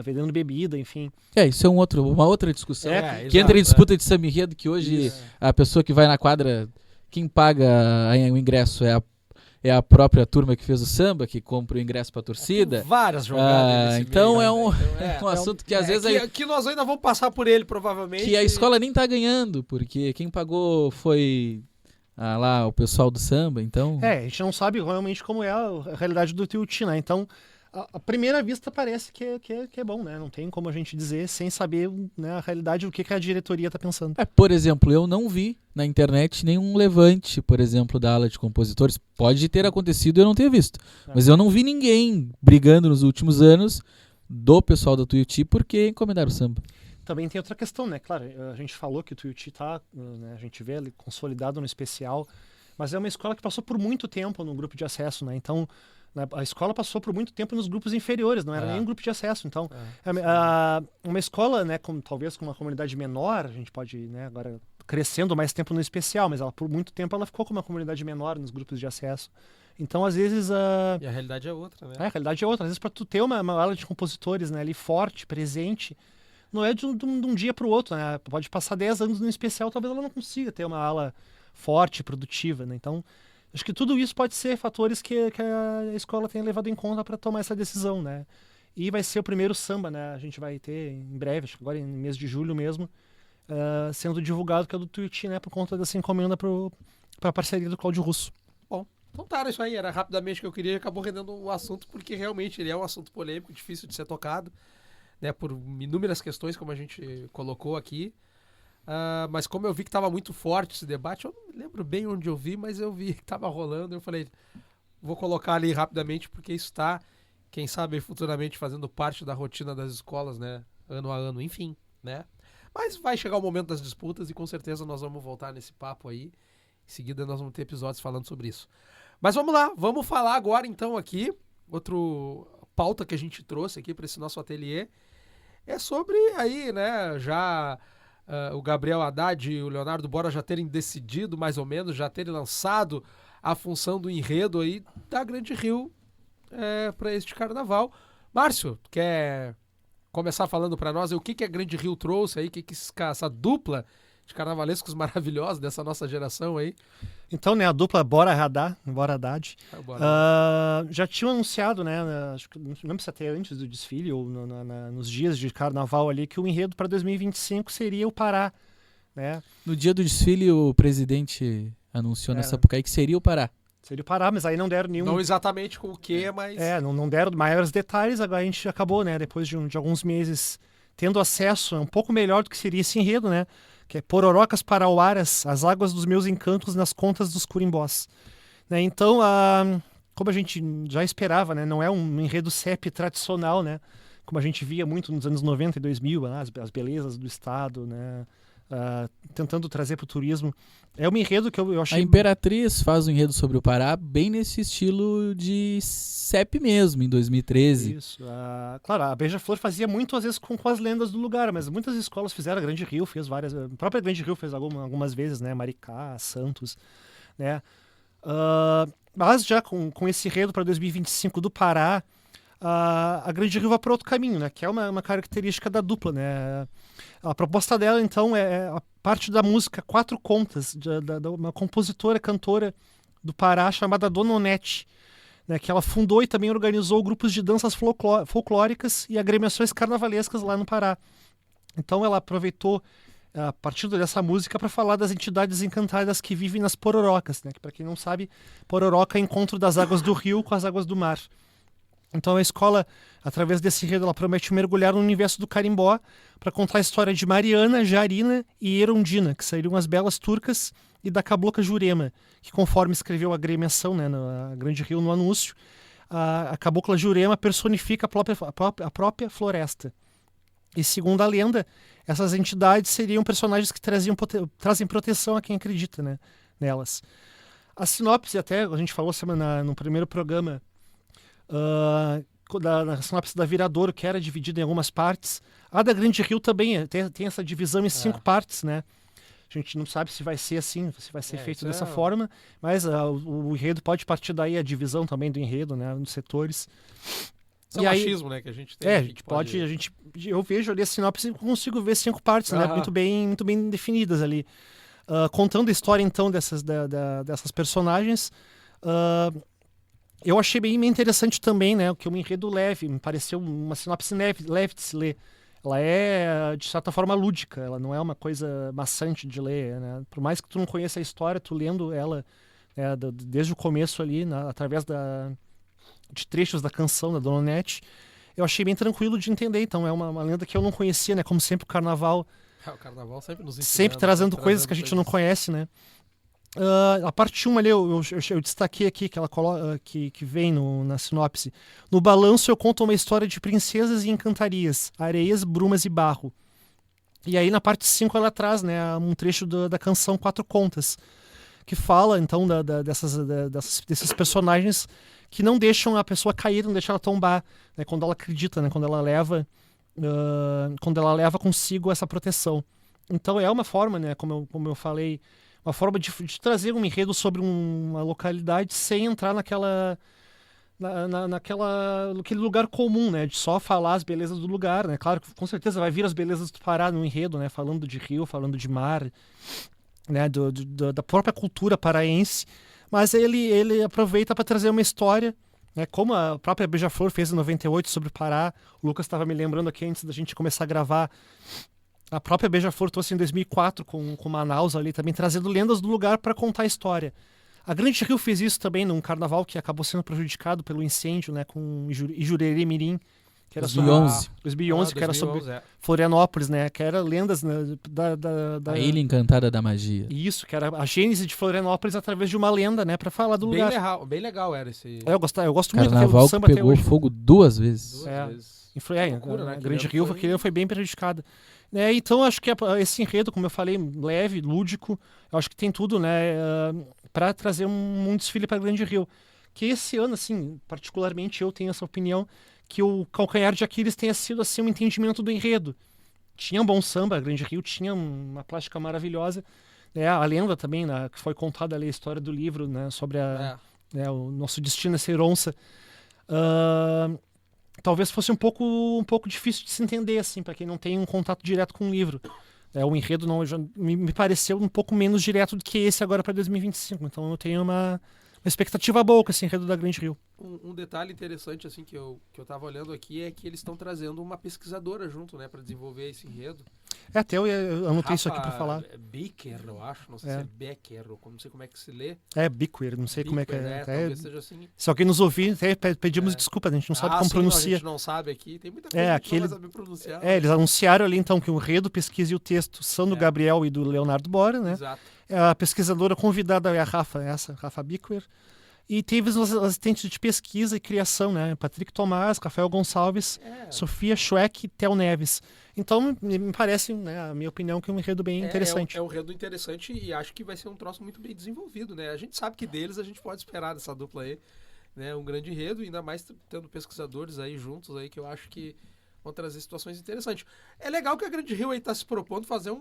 A: Vendendo bebida, enfim.
B: Isso é uma outra discussão. Que
C: exato,
B: entra em disputa de samba enredo, que hoje a pessoa que vai na quadra, quem paga o ingresso é a própria turma que fez o samba, que compra o ingresso para a torcida.
C: Várias jogadas.
B: Então
C: meio,
B: é um assunto que às vezes...
C: Que nós ainda vamos passar por ele, provavelmente.
B: Que a escola nem tá ganhando, porque quem pagou foi lá o pessoal do samba, então...
A: A gente não sabe realmente como é a realidade do Tuiuti, né? Então, À primeira vista parece que é bom, né? Não tem como a gente dizer sem saber, né, a realidade, o que a diretoria tá pensando.
B: Por exemplo, eu não vi na internet nenhum levante, por exemplo, da ala de compositores. Pode ter acontecido e eu não ter visto. Mas eu não vi ninguém brigando nos últimos anos do pessoal da Tuiuti porque encomendaram o samba.
A: Também tem outra questão, né? Claro, a gente falou que o Tuiuti tá, né, a gente vê ali consolidado no especial, mas é uma escola que passou por muito tempo no grupo de acesso, né? Então, a escola passou por muito tempo nos grupos inferiores, não era nem um grupo de acesso. Então, uma escola, né, talvez com uma comunidade menor, a gente pode, né, agora crescendo mais tempo no especial, mas por muito tempo ela ficou com uma comunidade menor nos grupos de acesso. Então, às vezes...
C: E a realidade é outra, né?
A: A realidade é outra. Às vezes, para tu ter uma ala de compositores, né, ali forte, presente, não é de um dia para o outro, né? Pode passar 10 anos no especial, talvez ela não consiga ter uma ala forte, produtiva, né? Então, acho que tudo isso pode ser fatores que a escola tenha levado em conta para tomar essa decisão, né? E vai ser o primeiro samba, né? A gente vai ter em breve, acho que agora em mês de julho mesmo, sendo divulgado, que é do Tuiuti, né? Por conta dessa encomenda para a parceria do Cláudio Russo.
C: Bom, então tá, isso aí. Era rapidamente que eu queria e acabou rendendo o assunto, porque realmente ele é um assunto polêmico, difícil de ser tocado, né? Por inúmeras questões, como a gente colocou aqui. Mas como eu vi que estava muito forte esse debate, eu não me lembro bem onde eu vi, mas eu vi que estava rolando. Eu falei, vou colocar ali rapidamente, porque isso está, quem sabe, futuramente fazendo parte da rotina das escolas, né? Ano a ano, enfim, né? Mas vai chegar o momento das disputas e com certeza nós vamos voltar nesse papo aí. Em seguida nós vamos ter episódios falando sobre isso. Mas vamos lá, vamos falar agora então aqui, outro pauta que a gente trouxe aqui para esse nosso ateliê, é sobre aí, né, já... o Gabriel Haddad e o Leonardo Bora já terem decidido, mais ou menos, já terem lançado a função do enredo aí da Grande Rio para este carnaval. Márcio, quer começar falando para nós o que a Grande Rio trouxe aí, que essa dupla de carnavalescos maravilhosos dessa nossa geração aí?
A: Então, né, a dupla Bora Haddad, já tinham anunciado, né, acho que não lembro se até antes do desfile ou nos dias de carnaval ali, que o enredo para 2025 seria o Pará, né?
B: No dia do desfile, o presidente anunciou nessa época aí que seria o Pará.
A: Seria o Pará, mas aí não deram nenhum...
C: Não exatamente com o que, mas...
A: não deram maiores detalhes, agora a gente acabou, né, depois de alguns meses, tendo acesso a um pouco melhor do que seria esse enredo, né? Que é Pororocas Parauaras, as águas dos meus encantos nas contas dos curimbós. Né? Então, como a gente já esperava, né? Não é um enredo CEP tradicional, né? Como a gente via muito nos anos 90 e 2000, as belezas do Estado, né? Tentando trazer para o turismo. É um enredo que eu achei...
B: A Imperatriz faz um enredo sobre o Pará bem nesse estilo de CEP mesmo, em 2013.
A: Isso. Claro, a Beija-Flor fazia muito, às vezes, com as lendas do lugar, mas muitas escolas fizeram. A Grande Rio fez várias... A própria Grande Rio fez algumas vezes, né? Maricá, Santos, né? Mas já com esse enredo para 2025 do Pará, a Grande Rio vai para outro caminho, né? Que é uma característica da dupla, né? A proposta dela, então, é a parte da música Quatro Contas, de uma compositora, cantora do Pará chamada Dona Onete, né, que ela fundou e também organizou grupos de danças folclóricas e agremiações carnavalescas lá no Pará. Então ela aproveitou a partir dessa música para falar das entidades encantadas que vivem nas pororocas, né, que para quem não sabe, pororoca é encontro das águas do rio com as águas do mar. Então a escola, através desse enredo, ela promete mergulhar no universo do carimbó para contar a história de Mariana, Jarina e Erundina, que seriam as belas turcas, e da cabocla Jurema, que conforme escreveu a agremiação, né, na Grande Rio no anúncio, a cabocla Jurema personifica a própria floresta. E segundo a lenda, essas entidades seriam personagens que trazem proteção a quem acredita, né, nelas. A sinopse, até a gente falou no primeiro programa, da sinopse da Viradouro, que era dividida em algumas partes. A da Grande Rio também tem essa divisão em 5 partes, né? A gente não sabe se vai ser assim, se vai ser feito dessa forma, mas o enredo pode partir daí, a divisão também do enredo, né, nos setores.
C: Isso é o machismo, né, que a gente tem.
A: A gente pode... eu vejo ali a sinopse e consigo ver 5 partes, né, muito bem definidas ali. Contando a história, então, dessas personagens, eu achei bem interessante também, né, que é um enredo leve, me pareceu uma sinopse leve de se ler. Ela é, de certa forma, lúdica, ela não é uma coisa maçante de ler, né? Por mais que tu não conheça a história, tu lendo ela, né, desde o começo ali, através de trechos da canção da Dona Onete, eu achei bem tranquilo de entender. Então é uma lenda que eu não conhecia, né? Como sempre o Carnaval
C: O Carnaval sempre nos
A: sempre
C: ensinando,
A: trazendo
C: sempre
A: coisas que a gente não conhece, né? A parte 1 ali, eu destaquei aqui, que ela coloca, que vem na sinopse. No balanço eu conto uma história de princesas e encantarias, areias, brumas e barro. E aí na parte 5 ela traz, né, um trecho da canção Quatro Contas, que fala então desses personagens que não deixam a pessoa cair, não deixam ela tombar, né, quando ela acredita, né, quando ela leva consigo essa proteção. Então é uma forma, né, como eu falei, uma forma de trazer um enredo sobre uma localidade sem entrar naquele lugar comum, né, de só falar as belezas do lugar, né. Claro que com certeza vai vir as belezas do Pará no enredo, né, falando de rio, falando de mar, né, da própria cultura paraense, mas ele aproveita para trazer uma história, né, como a própria Beija-Flor fez em 98 sobre o Pará. O Lucas estava me lembrando aqui antes da gente começar a gravar. A própria Beija-Flor trouxe em 2004 com Manaus ali, também trazendo lendas do lugar para contar a história. A Grande Rio fez isso também num carnaval que acabou sendo prejudicado pelo incêndio, né, com Ijurerê Mirim, que era
B: 2011.
A: 2011, que era
C: 2011,
A: sobre Florianópolis, né, que era lendas, né, da
B: A Ilha Encantada da Magia.
A: Isso, que era a gênese de Florianópolis através de uma lenda, né, para falar do lugar.
C: Bem legal era esse...
A: Eu gosto muito do
B: Carnaval que
A: samba até
B: pegou
A: hoje.
B: fogo 2 vezes.
C: Duas
A: É.
C: vezes.
A: A
C: né?
A: Grande
C: Aquele
A: Rio
C: ano
A: aquele ano foi bem prejudicada. Né, então acho que esse enredo, como eu falei, leve, lúdico, eu acho que tem tudo, né, para trazer um desfile para Grande Rio. Que esse ano, assim, particularmente eu tenho essa opinião, que o calcanhar de Aquiles tenha sido assim um entendimento do enredo. Tinha um bom samba, a Grande Rio tinha uma plástica maravilhosa, né, a lenda também, né, que foi contada ali a história do livro, né, sobre né, o nosso destino é ser onça. Talvez fosse um pouco difícil de se entender, assim, para quem não tem um contato direto com o livro. O enredo me pareceu um pouco menos direto do que esse agora para 2025. Então eu tenho uma expectativa boa com esse enredo da Grande Rio.
C: Um detalhe interessante assim que eu tava olhando aqui é que eles estão trazendo uma pesquisadora junto, né, para desenvolver esse enredo.
A: Até eu anotei isso aqui para falar.
C: Becker, eu acho, não sei se é Becker, ou não sei como é que se lê.
A: Biquer, não sei como é que é.
C: Talvez seja assim.
A: Se alguém nos ouvir, até pedimos desculpa, a gente não sabe como pronuncia.
C: A gente não sabe aqui, tem muita coisa que a gente não vai saber pronunciar.
A: Eles anunciaram ali então que o enredo, pesquisa e o texto são do Gabriel e do Leonardo Bora, né?
C: Exato.
A: A pesquisadora convidada é a Rafa Biquer. E teve os assistentes de pesquisa e criação, né? Patrick Tomás, Rafael Gonçalves, Sofia Schweck e Theo Neves. Então, me parece, né, a minha opinião, que é um enredo bem interessante.
C: É um enredo interessante e acho que vai ser um troço muito bem desenvolvido, né? A gente sabe que deles a gente pode esperar dessa dupla aí, né? Um grande enredo, ainda mais tendo pesquisadores aí juntos aí, que eu acho que vão trazer situações interessantes. É legal que a Grande Rio aí tá se propondo fazer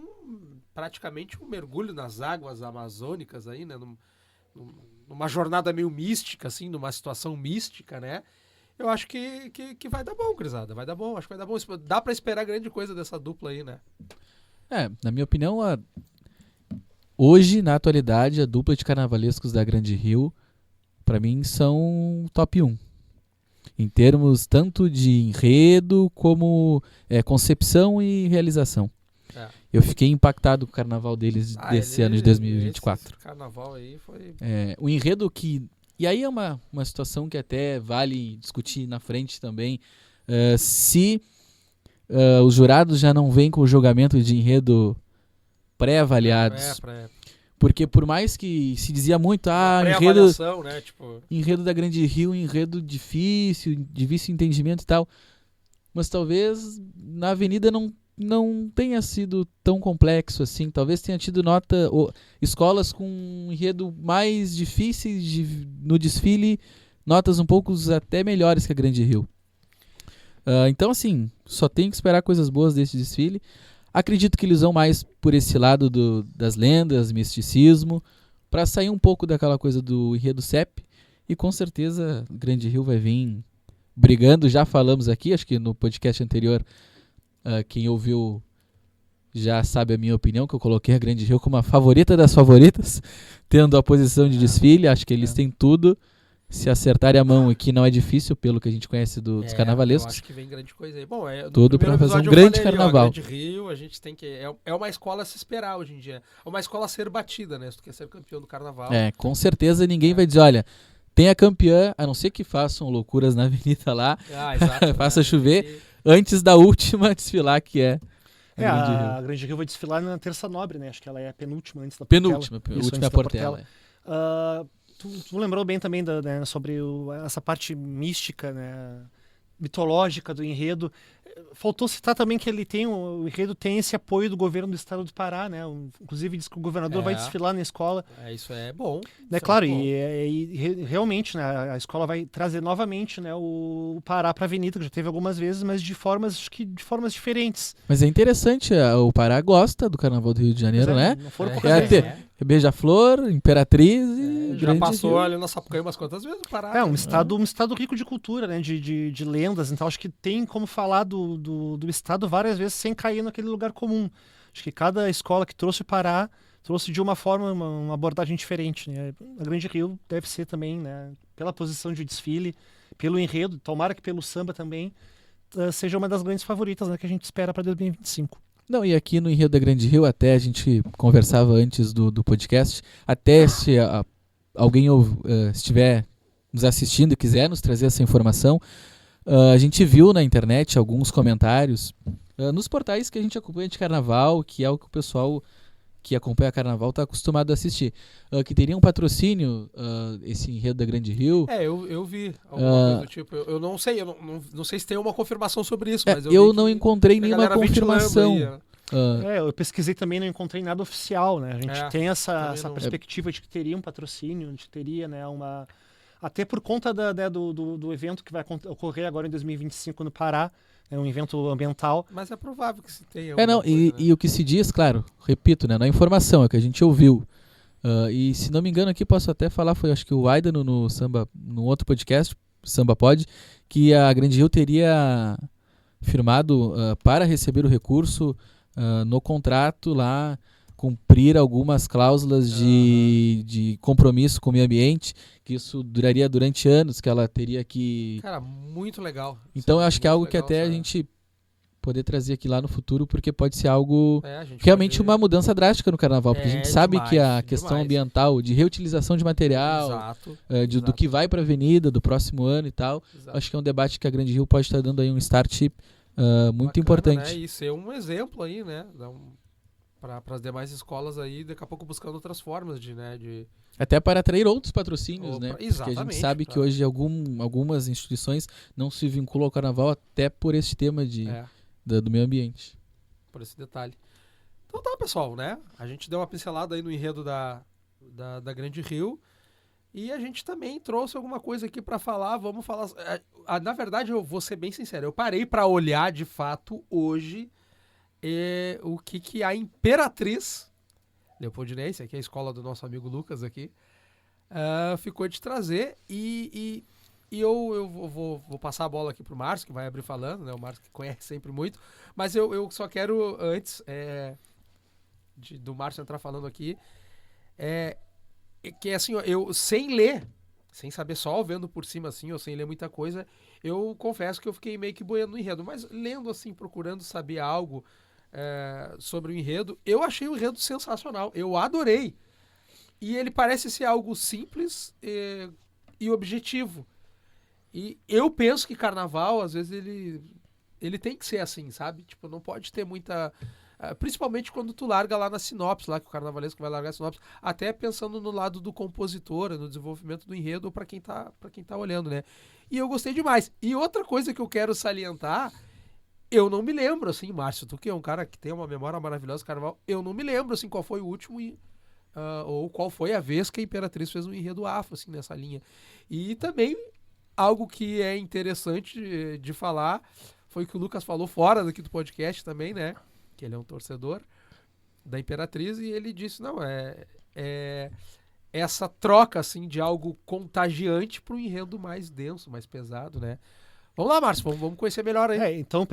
C: praticamente um mergulho nas águas amazônicas aí, né? Numa jornada meio mística, assim, numa situação mística, né? Eu acho que vai dar bom, Crisada. Vai dar bom, acho que vai dar bom. Dá pra esperar grande coisa dessa dupla aí, né?
B: Na minha opinião, hoje, na atualidade, a dupla de carnavalescos da Grande Rio, pra mim, são top 1. Em termos tanto de enredo, como concepção e realização. Eu fiquei impactado com o carnaval deles desse ano de 2024.
C: Esse carnaval aí foi...
B: O enredo que... E aí é uma situação que até vale discutir na frente também. Se os jurados já não vêm com o julgamento de enredo pré-avaliados. Porque por mais que se dizia muito, enredo,
C: né? Tipo...
B: enredo da Grande Rio, enredo difícil entendimento e tal. Mas talvez na Avenida não tenha sido tão complexo assim. Talvez tenha tido escolas com um enredo mais difíceis no desfile, notas um pouco até melhores que a Grande Rio. Então, assim, só tenho que esperar coisas boas desse desfile. Acredito que eles vão mais por esse lado das lendas, misticismo, para sair um pouco daquela coisa do enredo CEP. E com certeza Grande Rio vai vir brigando. Já falamos aqui, acho que no podcast anterior, quem ouviu já sabe a minha opinião, que eu coloquei a Grande Rio como a favorita das favoritas, tendo a posição de desfile. Acho que eles têm tudo. Se acertarem a mão, que não é difícil, pelo que a gente conhece dos carnavalescos.
C: Eu acho que vem grande coisa aí. Bom,
B: tudo para fazer um grande carnaval.
C: Grande Rio, a gente tem que... É uma escola a se esperar hoje em dia. É uma escola a ser batida, né? Se tu quer ser campeão do carnaval.
B: Com certeza ninguém vai dizer, olha, tem a campeã, a não ser que façam loucuras na avenida lá,
C: Exato.
B: faça chover, antes da última desfilar, que é
A: A Grande Rio vai desfilar na Terça Nobre, né? Acho que ela é a penúltima antes da Portela. Isso,
B: última
A: antes
B: da
A: da
B: Portela.
A: Tu lembrou bem também né, sobre essa parte mística, né, mitológica do enredo. Faltou citar também que o enredo tem esse apoio do governo do estado do Pará, né? Inclusive diz que o governador vai desfilar na escola.
C: Isso é bom.
A: Né, claro, e realmente, né, a escola vai trazer novamente, né, o Pará para a avenida, que já teve algumas vezes, mas de formas diferentes.
B: Mas é interessante, o Pará gosta do Carnaval do Rio de Janeiro, né?
A: Não foram poucas vezes, né?
B: Beija-Flor, Imperatriz e
C: já
B: Grande
C: passou
B: Rio.
C: ali na Sapucaí umas quantas vezes o Pará.
A: Um estado rico de cultura, né? De lendas. Então acho que tem como falar do estado várias vezes sem cair naquele lugar comum. Acho que cada escola que trouxe o Pará trouxe de uma forma uma abordagem diferente, né? A Grande Rio deve ser também, né? Pela posição de desfile, pelo enredo, tomara que pelo samba também, seja uma das grandes favoritas, né, que a gente espera para 2025.
B: Não, e aqui no Enredo da Grande Rio, até a gente conversava antes do podcast, até se alguém estiver nos assistindo e quiser nos trazer essa informação, a gente viu na internet alguns comentários nos portais que a gente acompanha de Carnaval, que é o que o pessoal que acompanha Carnaval está acostumado a assistir, que teria um patrocínio, esse Enredo da Grande Rio.
C: Eu vi alguma coisa do tipo. Eu não sei, não sei se tem uma confirmação sobre isso, mas
B: eu não encontrei nenhuma confirmação.
C: Aí,
A: eu pesquisei também, não encontrei nada oficial, né? A gente tem essa perspectiva de que teria um patrocínio, de que teria, né, até por conta do evento que vai ocorrer agora em 2025 no Pará, é um evento ambiental.
C: Mas é provável que se tenha
B: e o que se diz, claro, repito, né, na informação, é o que a gente ouviu. E se não me engano aqui, posso até falar, foi acho que o Aida no Samba, no outro podcast, Samba Pod, que a Grande Rio teria firmado para receber o recurso no contrato lá, cumprir algumas cláusulas de compromisso com o meio ambiente, que isso duraria durante anos, que ela teria que...
C: Cara, muito legal.
B: Então eu acho que é algo que até a gente poder trazer aqui lá no futuro, porque pode ser algo realmente uma mudança drástica no Carnaval, porque a gente sabe que a questão ambiental, de reutilização de material, do que vai para a avenida do próximo ano e tal, acho que é um debate que a Grande Rio pode estar dando aí um start muito importante.
C: Né? E ser um exemplo aí, né? Para as demais escolas aí, daqui a pouco buscando outras formas de
B: até para atrair outros patrocínios, né?
C: Exatamente,
B: porque a gente sabe que hoje algumas instituições não se vinculam ao Carnaval até por esse tema do meio ambiente.
C: Por esse detalhe. Então tá, pessoal, né? A gente deu uma pincelada aí no enredo da Grande Rio e a gente também trouxe alguma coisa aqui para falar. Vamos falar... Na verdade, eu vou ser bem sincero, eu parei para olhar de fato hoje o que a Imperatriz Leopoldinense, aqui é a escola do nosso amigo Lucas aqui, ficou de trazer e eu vou passar a bola aqui pro Márcio, que vai abrir falando, né? O Márcio que conhece sempre muito, mas eu só quero, antes do Márcio entrar falando aqui, que assim, eu sem ler, sem saber, só vendo por cima assim, ou sem ler muita coisa, eu confesso que eu fiquei meio que boiando no enredo, mas lendo assim, procurando saber algo sobre o enredo, eu achei o enredo sensacional, eu adorei. E ele parece ser algo simples e objetivo. E eu penso que Carnaval, às vezes, ele tem que ser assim, sabe? Tipo, não pode ter muita... principalmente quando tu larga lá na sinopse, lá que o carnavalesco vai largar a sinopse, até pensando no lado do compositor, no desenvolvimento do enredo, ou pra quem tá olhando, né? E eu gostei demais. E outra coisa que eu quero salientar, eu não me lembro, assim, Márcio, tu que é um cara que tem uma memória maravilhosa do Carnaval, eu não me lembro, assim, qual foi o último ou qual foi a vez que a Imperatriz fez um enredo afro, assim, nessa linha. E também, algo que é interessante de falar, foi o que o Lucas falou fora daqui do podcast também, né? Que ele é um torcedor da Imperatriz, e ele disse, não, essa troca, assim, de algo contagiante para um enredo mais denso, mais pesado, né? Vamos lá, Márcio, vamos conhecer melhor aí.
A: Então,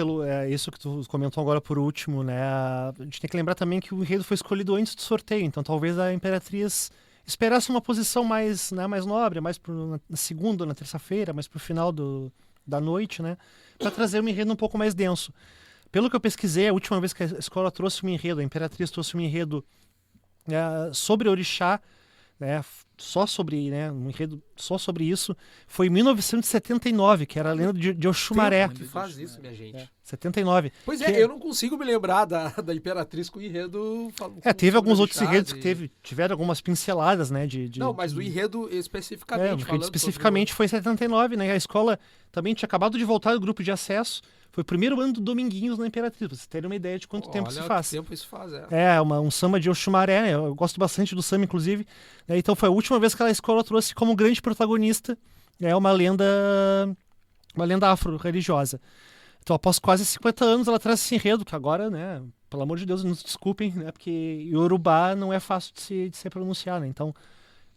A: isso que tu comentou agora por último, né? A gente tem que lembrar também que o enredo foi escolhido antes do sorteio, então talvez a Imperatriz esperasse uma posição mais nobre, mais na segunda, na terça-feira, mais pro final da noite, né? Para trazer um enredo um pouco mais denso. Pelo que eu pesquisei, a última vez que a escola trouxe um enredo, a Imperatriz trouxe um enredo sobre Orixá, né, só sobre, né, um enredo só sobre isso, foi em 1979, que era a lenda de Oxumaré.
C: Tempo que faz isso, minha gente.
A: 79.
C: Pois é, eu não consigo me lembrar da Imperatriz com o enredo.
A: Teve alguns outros enredos que tiveram algumas pinceladas, né?
C: Não, mas do enredo especificamente.
A: O enredo especificamente foi em 79, né? A escola também tinha acabado de voltar do grupo de acesso. Foi o primeiro ano do Dominguinhos na Imperatriz, pra vocês terem uma ideia de quanto tempo se faz.
C: Quanto tempo isso faz,
A: um samba de Oxumaré, né? Eu gosto bastante do samba, inclusive. Né? Então foi a última vez que a escola trouxe como grande protagonista uma lenda afro-religiosa. Então, após quase 50 anos, ela traz esse enredo, que agora, né, pelo amor de Deus, nos desculpem, né, porque Yorubá não é fácil de se pronunciar, né? Então,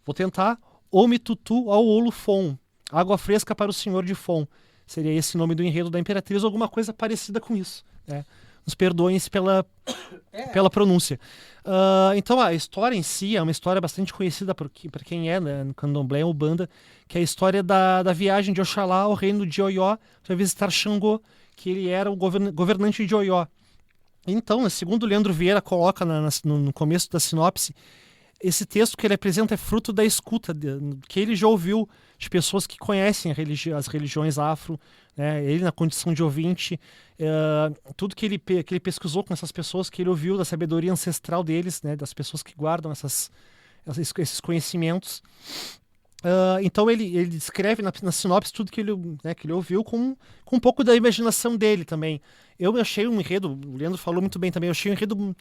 A: vou tentar. Omitutu ao Olufon, água fresca para o senhor de Fon. Seria esse o nome do enredo da Imperatriz, ou alguma coisa parecida com isso, né? Nos perdoem-se pela pronúncia. Então, a história em si é uma história bastante conhecida para quem é, né, no candomblé, Umbanda, que é a história da viagem de Oxalá ao reino de Oió para visitar Xangô, que ele era o governante de Oió. Então, segundo Leandro Vieira coloca no começo da sinopse, esse texto que ele apresenta é fruto da escuta que ele já ouviu de pessoas que conhecem as religiões afro, né? Ele na condição de ouvinte, tudo que ele pesquisou com essas pessoas, que ele ouviu da sabedoria ancestral deles, né? Das pessoas que guardam esses conhecimentos. Então ele descreve na sinopse tudo que ele ouviu com um pouco da imaginação dele também. Eu achei um enredo, o Leandro falou muito bem também, eu achei um enredo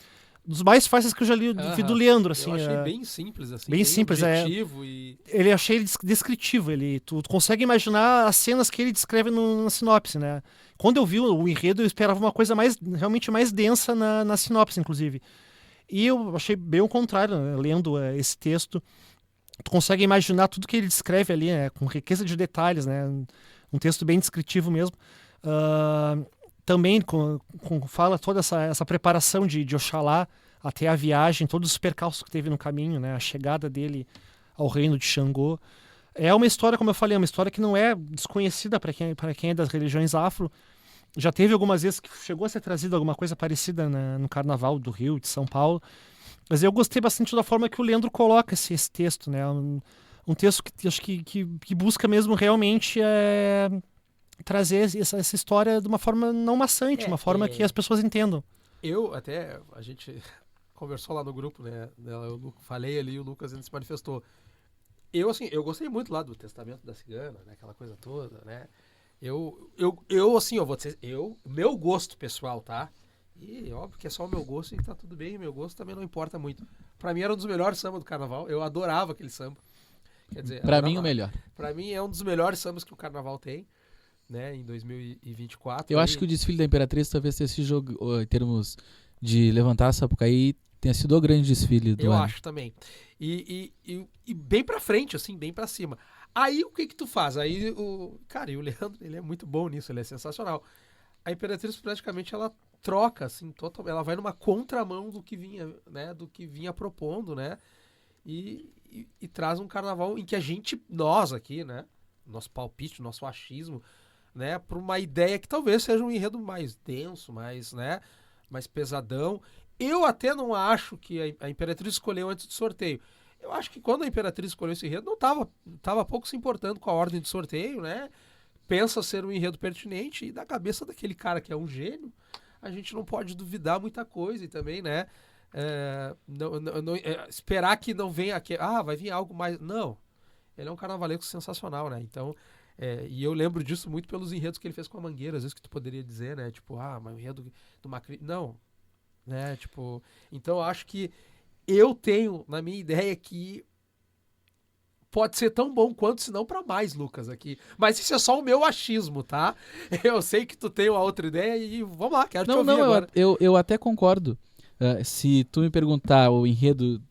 A: dos mais fáceis que eu já li do Leandro, assim.
C: Eu achei bem simples, assim.
A: Bem simples,
C: objetivo
A: Ele achei descritivo, tu consegue imaginar as cenas que ele descreve na sinopse, né? Quando eu vi o enredo, eu esperava uma coisa realmente mais densa na sinopse, inclusive. E eu achei bem o contrário, né? Lendo esse texto. Tu consegue imaginar tudo que ele descreve ali, né? Com riqueza de detalhes, né? Um texto bem descritivo mesmo. Também fala toda essa preparação de Oxalá até a viagem, todos os percalços que teve no caminho, né? A chegada dele ao reino de Xangô. É uma história, como eu falei, uma história que não é desconhecida para quem é das religiões afro. Já teve algumas vezes que chegou a ser trazida alguma coisa parecida no Carnaval do Rio, de São Paulo. Mas eu gostei bastante da forma que o Leandro coloca esse texto, né? Um texto que acho que busca mesmo realmente trazer essa história de uma forma não maçante, uma forma que as pessoas entendam.
C: A gente conversou lá no grupo, né? Eu falei ali, o Lucas ainda se manifestou. Eu gostei muito lá do Testamento da Cigana, né? Aquela coisa toda, né? Eu vou dizer, meu gosto pessoal, tá? E óbvio que é só o meu gosto e tá tudo bem, meu gosto também não importa muito. Pra mim era um dos melhores sambas do Carnaval, eu adorava aquele samba. Quer dizer,
B: pra mim o melhor.
C: Pra mim é um dos melhores sambas que o Carnaval tem, né, em 2024.
B: Eu acho que o desfile da Imperatriz talvez tenha sido, em termos de levantar a Sapucaí, tenha sido o grande desfile do ano.
C: Eu acho também. E bem pra frente, assim, bem pra cima. Aí o que tu faz? Aí e o Leandro, ele é muito bom nisso, ele é sensacional. A Imperatriz praticamente ela troca, assim, ela vai numa contramão do que vinha, né, do que vinha propondo, né, e traz um carnaval em que nós aqui, né, nosso palpite, nosso achismo, né, para uma ideia que talvez seja um enredo mais denso, mais pesadão. Eu até não acho que a Imperatriz escolheu antes do sorteio. Eu acho que quando a Imperatriz escolheu esse enredo, não tava pouco se importando com a ordem de sorteio, né, pensa ser um enredo pertinente, e da cabeça daquele cara que é um gênio, a gente não pode duvidar muita coisa e também, né, esperar que não venha aqui, vai vir algo mais. Não, ele é um carnavalesco sensacional, né, então, e eu lembro disso muito pelos enredos que ele fez com a Mangueira, às vezes que tu poderia dizer, né, tipo, mas o enredo do Macri, não, né, tipo, então eu acho que eu tenho na minha ideia que pode ser tão bom quanto, se não para mais, Lucas, aqui. Mas isso é só o meu achismo, tá? Eu sei que tu tem uma outra ideia e vamos lá, quero te ouvir agora.
B: Eu até concordo. Se tu me perguntar o enredo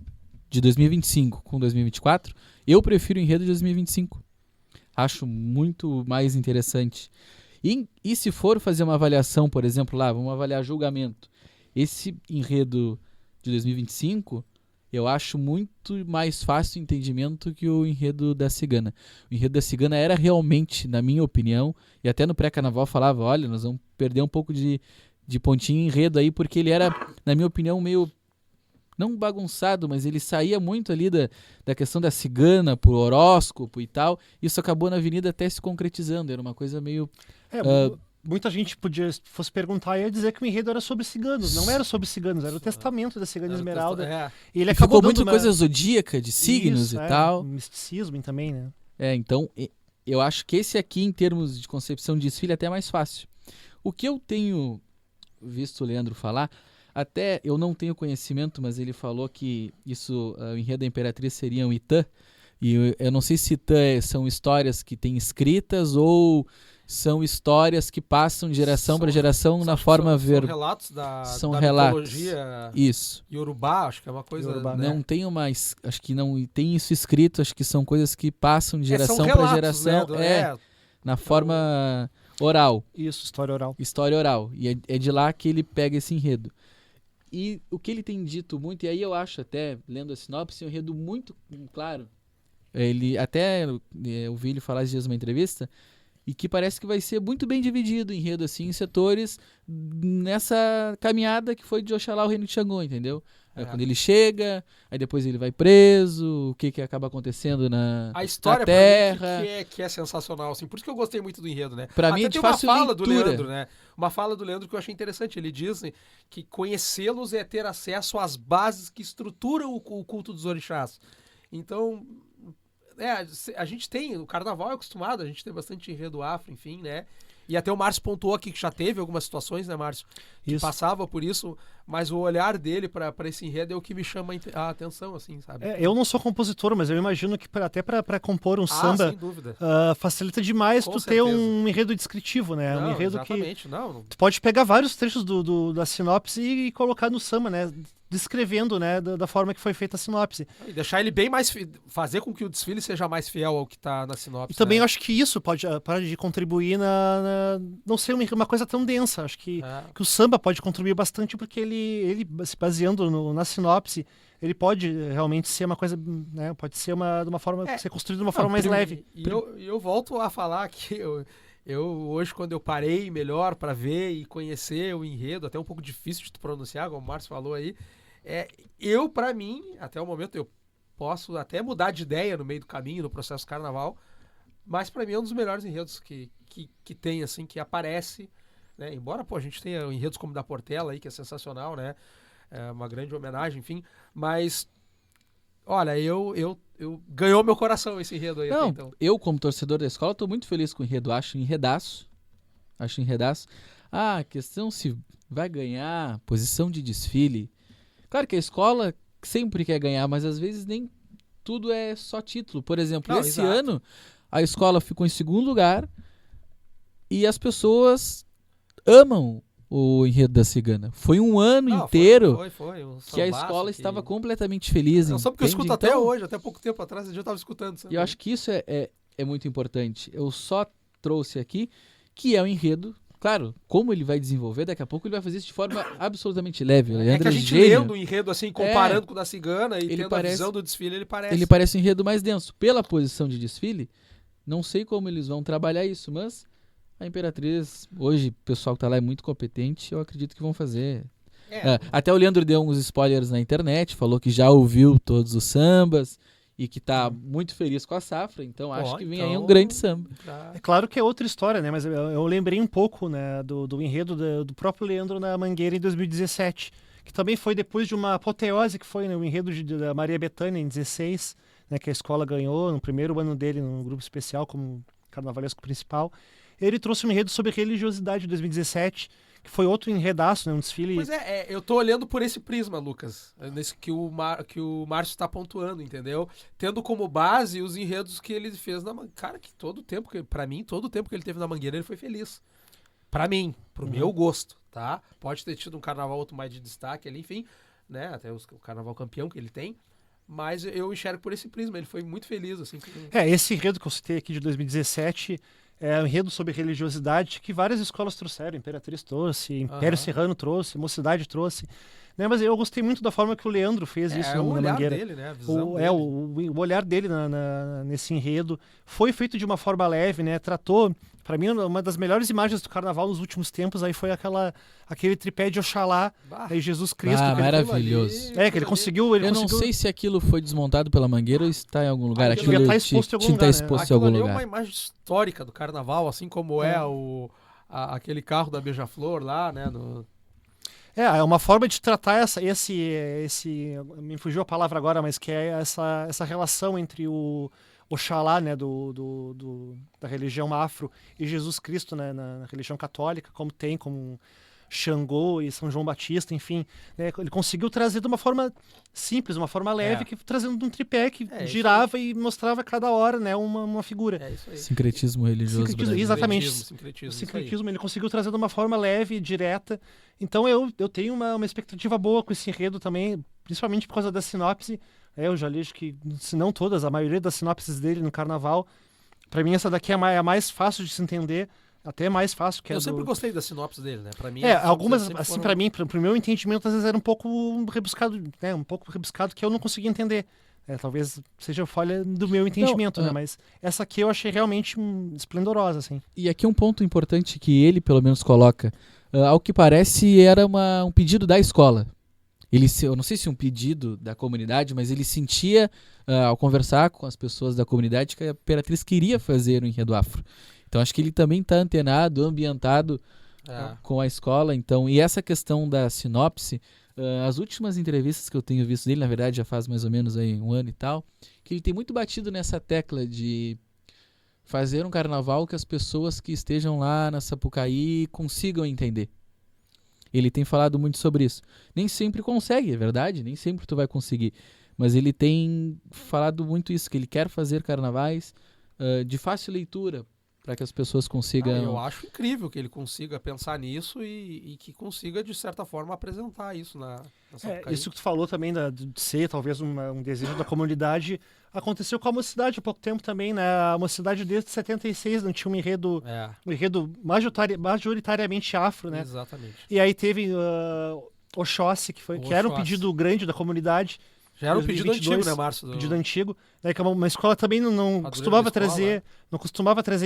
B: de 2025 com 2024, eu prefiro o enredo de 2025. Acho muito mais interessante. E se for fazer uma avaliação, por exemplo, vamos avaliar julgamento. Esse enredo de 2025... eu acho muito mais fácil o entendimento que o enredo da Cigana. O enredo da Cigana era realmente, na minha opinião, e até no pré-carnaval falava, olha, nós vamos perder um pouco de pontinho em enredo aí, porque ele era, na minha opinião, meio não bagunçado, mas ele saía muito ali da questão da cigana, por horóscopo e tal. Isso acabou na Avenida até se concretizando. Era uma coisa meio...
A: Muita gente fosse perguntar e ia dizer que o enredo era sobre ciganos. Não era sobre ciganos, era o testamento da cigana Esmeralda. E ele acabou
B: ficou
A: dando
B: muito coisa zodíaca, de signos e tal.
A: Misticismo também, né?
B: Então, eu acho que esse aqui, em termos de concepção de desfile, é até mais fácil. O que eu tenho visto o Leandro falar, até eu não tenho conhecimento, mas ele falou que o enredo da Imperatriz seria um Itã. E eu não sei se Itã são histórias que tem escritas ou são histórias que passam de geração para geração na forma
C: São relatos da mitologia
B: isso.
C: Yorubá, acho que é uma coisa...
A: Yorubá,
B: né? Não tem acho que não tem isso escrito, acho que são coisas que passam de geração
C: para
B: geração, na forma oral.
A: Isso, história oral.
B: História oral. E é de lá que ele pega esse enredo. E o que ele tem dito muito, e aí eu acho até, lendo a sinopse, um enredo muito claro. Ele até, eu ouvi ele falar esses dias numa entrevista, e que parece que vai ser muito bem dividido o enredo, assim, em setores, nessa caminhada que foi de Oxalá ao Reino de Xangô, entendeu? Quando ele chega, aí depois ele vai preso, o que acaba acontecendo na
C: a história
B: na Terra.
C: Pra mim, que é sensacional, assim. Por isso que eu gostei muito do enredo, né?
B: Pra mim é de fácil
C: leitura.
B: leitura.
C: Do Leandro, né? Uma fala do Leandro que eu achei interessante. Ele diz que conhecê-los é ter acesso às bases que estruturam o culto dos orixás. Então... a gente tem, o carnaval é acostumado, a gente tem bastante enredo afro, enfim, né? E até o Márcio pontuou aqui que já teve algumas situações, né, Márcio? Que passava por isso, mas o olhar dele pra esse enredo é o que me chama a atenção, assim, sabe?
A: Eu não sou compositor, mas eu imagino que até pra compor um samba,
C: sem dúvida.
A: Facilita demais
C: Com
A: tu
C: certeza.
A: ter um enredo descritivo, né?
C: Não,
A: Um enredo
C: exatamente,
A: que
C: não.
A: tu pode pegar vários trechos da sinopse e colocar no samba, né? Descrevendo, né, da forma que foi feita a sinopse.
C: E deixar ele bem mais... fazer com que o desfile seja mais fiel ao que tá na sinopse.
A: E também eu acho que isso pode contribuir não ser uma coisa tão densa. Acho que o samba pode contribuir bastante porque ele se baseando na sinopse, ele pode realmente ser uma coisa, né, pode ser uma forma, ser construído de uma forma mais leve.
C: E eu volto a falar que eu hoje, quando eu parei melhor para ver e conhecer o enredo, até um pouco difícil de pronunciar, como o Márcio falou aí, para mim, até o momento, eu posso até mudar de ideia no meio do caminho, no processo do carnaval, mas para mim é um dos melhores enredos que tem, assim, que aparece, né? Embora, a gente tenha enredos como o da Portela aí, que é sensacional, né? É uma grande homenagem, enfim, mas... Olha, eu ganhou meu coração esse enredo aí.
B: Não,
C: então.
B: Eu, como torcedor da escola, tô muito feliz com o enredo. Acho enredaço. A questão se vai ganhar posição de desfile. Claro que a escola sempre quer ganhar, mas às vezes nem tudo é só título. Por exemplo, esse ano a escola ficou em segundo lugar e as pessoas amam o enredo da cigana. Foi um ano inteiro que a escola estava completamente feliz.
C: Só porque eu escuto até hoje, até pouco tempo atrás, eu já estava escutando.
B: E eu acho que isso é muito importante. Eu só trouxe aqui que é um enredo. Claro, como ele vai desenvolver, daqui a pouco ele vai fazer isso de forma absolutamente leve.
C: Que a gente lendo o enredo assim, comparando com o da cigana e tendo a visão do desfile, ele
B: parece um enredo mais denso. Pela posição de desfile, não sei como eles vão trabalhar isso, mas a Imperatriz, hoje, o pessoal que tá lá é muito competente, eu acredito que vão fazer. Até o Leandro deu uns spoilers na internet, falou que já ouviu todos os sambas e que tá muito feliz com a safra, então acho que vem aí um grande samba.
A: É claro que é outra história, né? Mas eu lembrei um pouco, né, do enredo do próprio Leandro na Mangueira em 2017, que também foi depois de uma apoteose que foi, né, o enredo da Maria Bethânia em 16, né, que a escola ganhou no primeiro ano dele no grupo especial como carnavalesco principal. Ele trouxe um enredo sobre religiosidade em 2017, que foi outro enredaço, né? Um desfile...
C: Pois eu tô olhando por esse prisma, Lucas, nesse que o Márcio está pontuando, entendeu? Tendo como base os enredos que ele fez na Mangueira. Cara, que todo o tempo que ele teve na Mangueira, ele foi feliz. Pra mim, pro meu gosto, tá? Pode ter tido um carnaval outro mais de destaque ali, enfim, né? Até o carnaval campeão que ele tem. Mas eu enxergo por esse prisma, ele foi muito feliz, assim.
A: Esse enredo que eu citei aqui de 2017... É um enredo sobre religiosidade que várias escolas trouxeram. Imperatriz trouxe, Império Serrano trouxe, Mocidade trouxe. Né, mas eu gostei muito da forma que o Leandro fez isso
C: É o
A: na
C: olhar
A: Mangueira.
C: dele, né? A visão
A: O,
C: dele.
A: o olhar dele nesse enredo foi feito de uma forma leve, né? Tratou, para mim, uma das melhores imagens do carnaval nos últimos tempos aí foi aquele tripé de Oxalá,
C: Bah,
A: aí Jesus Cristo.
B: Ah,
A: que ele-
B: maravilhoso.
A: que ele conseguiu.
B: Eu não sei se aquilo foi desmontado pela Mangueira ou está em algum lugar.
C: Aquilo
B: Aquilo
A: devia tá exposto em algum
B: tinha que
A: lugar,
B: estar
A: né?
B: exposto em
C: Aquilo
B: algum
C: ali é
B: lugar.
C: uma imagem histórica do carnaval, assim como aquele carro da Beija-Flor lá, né?
A: É uma forma de tratar me fugiu a palavra agora, mas que é essa relação entre o Oxalá, né, da religião afro, e Jesus Cristo, né, na religião católica, como Xangô e São João Batista, enfim, né, ele conseguiu trazer de uma forma simples, uma forma leve, trazendo um tripé que girava e mostrava cada hora, né, uma figura.
C: É isso aí.
B: Sincretismo religioso
A: Sincretismo,
B: brasileiro.
A: exatamente.
C: Sincretismo,
A: O
C: isso aí.
A: sincretismo ele conseguiu trazer de uma forma leve, direta. Então eu tenho uma expectativa boa com esse enredo também, principalmente por causa da sinopse. Eu já li, acho que, se não todas, a maioria das sinopses dele no carnaval. Pra mim, essa daqui é a mais fácil de se entender, até mais fácil que a
C: Eu sempre gostei da sinopse dele, né? Pra mim,
A: algumas,
C: sempre
A: assim,
C: foram-
A: pra mim, pro meu entendimento, às vezes era um pouco rebuscado, né? Um pouco rebuscado que eu não conseguia entender. Talvez seja falha do meu entendimento, né? Mas essa aqui eu achei realmente esplendorosa, assim.
B: E aqui um ponto importante que ele, pelo menos, coloca. Ao que parece, era um pedido da escola. Eu não sei se um pedido da comunidade, mas ele sentia, ao conversar com as pessoas da comunidade, que a Imperatriz queria fazer o enredo afro. Então acho que ele também está antenado, ambientado com a escola. Então, e essa questão da sinopse, as últimas entrevistas que eu tenho visto dele, na verdade já faz mais ou menos aí 1 ano e tal, que ele tem muito batido nessa tecla de fazer um carnaval que as pessoas que estejam lá na Sapucaí consigam entender. Ele tem falado muito sobre isso. Nem sempre consegue, é verdade, nem sempre tu vai conseguir. Mas ele tem falado muito isso, que ele quer fazer carnavais de fácil leitura, para que as pessoas consigam...
C: Eu acho incrível que ele consiga pensar nisso e que consiga, de certa forma, apresentar isso na Sapucaí.
A: Isso que tu falou também de ser talvez um desejo da comunidade, aconteceu com a Mocidade há pouco tempo também, né? A Mocidade desde 76 não tinha um enredo majoritariamente afro, né?
C: Exatamente.
A: E aí teve Oxóssi, que era um pedido grande da comunidade.
C: Já era um pedido
A: 2022,
C: antigo, né, Márcio?
A: Pedido antigo, né, que uma escola também não costumava trazer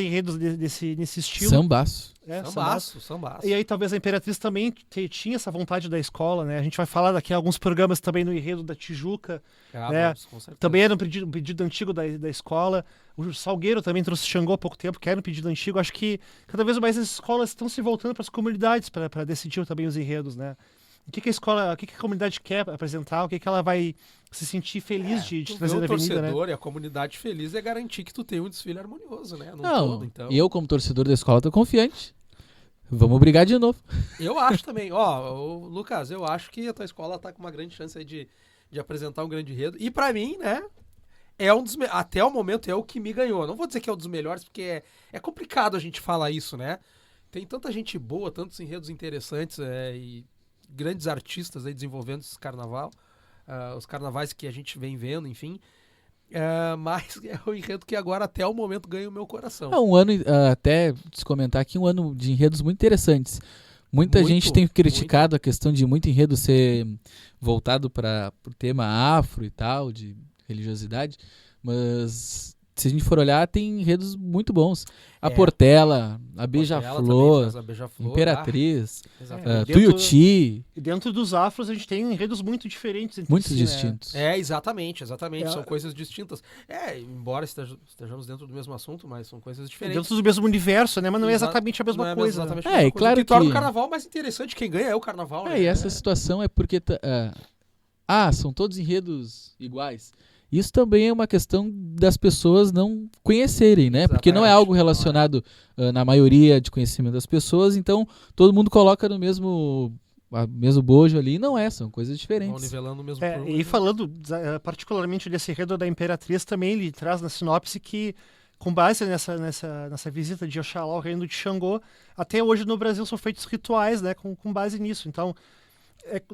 A: enredos nesse estilo.
B: Sambaço.
C: Sambaço.
A: E aí talvez a Imperatriz também tinha essa vontade da escola, né? A gente vai falar daqui a alguns programas também no enredo da Tijuca, né?
C: Vamos, com certeza.
A: Também era um pedido antigo da escola. O Salgueiro também trouxe Xangô há pouco tempo, que era um pedido antigo. Acho que cada vez mais as escolas estão se voltando para as comunidades para decidir também os enredos, né? O que a escola, o que a comunidade quer apresentar, o que ela vai se sentir feliz de trazer na avenida, né?
C: O torcedor e a comunidade feliz é garantir que tu tenha um desfile harmonioso, né?
B: E eu, como torcedor da escola, tô confiante. Vamos brigar de novo.
C: Eu acho também. Lucas, eu acho que a tua escola tá com uma grande chance aí de apresentar um grande enredo. E pra mim, né, até o momento é o que me ganhou. Não vou dizer que é um dos melhores, porque é complicado a gente falar isso, né? Tem tanta gente boa, tantos enredos interessantes e grandes artistas aí desenvolvendo esse carnaval, os carnavais que a gente vem vendo, enfim. Mas é o enredo que agora até o momento ganha o meu coração.
B: Um ano, até se comentar aqui, um ano de enredos muito interessantes. Muita gente tem criticado a questão de muito enredo ser voltado para o tema afro e tal, de religiosidade, mas se a gente for olhar, tem enredos muito bons. A Portela, a Beija-Flor, Imperatriz, Tuiuti.
A: E dentro dos afros a gente tem enredos muito diferentes entre
B: muito distintos.
C: Né? Exatamente. São coisas distintas. Embora estejamos dentro do mesmo assunto, mas são coisas diferentes.
A: Dentro do mesmo universo, né? Mas não é exatamente a mesma coisa.
B: E claro que
C: torna o carnaval mais interessante. Quem ganha é o carnaval, né?
B: E essa situação é porque são todos enredos iguais. Isso também é uma questão das pessoas não conhecerem, né? Exatamente. Porque não é algo relacionado na maioria de conhecimento das pessoas, então todo mundo coloca no mesmo bojo ali. Não são coisas diferentes.
C: Vão nivelando o mesmo
A: E falando particularmente desse enredo da Imperatriz, também ele traz na sinopse que, com base nessa visita de Oxalá ao reino de Xangô, até hoje no Brasil são feitos rituais, né? Com base nisso. Então,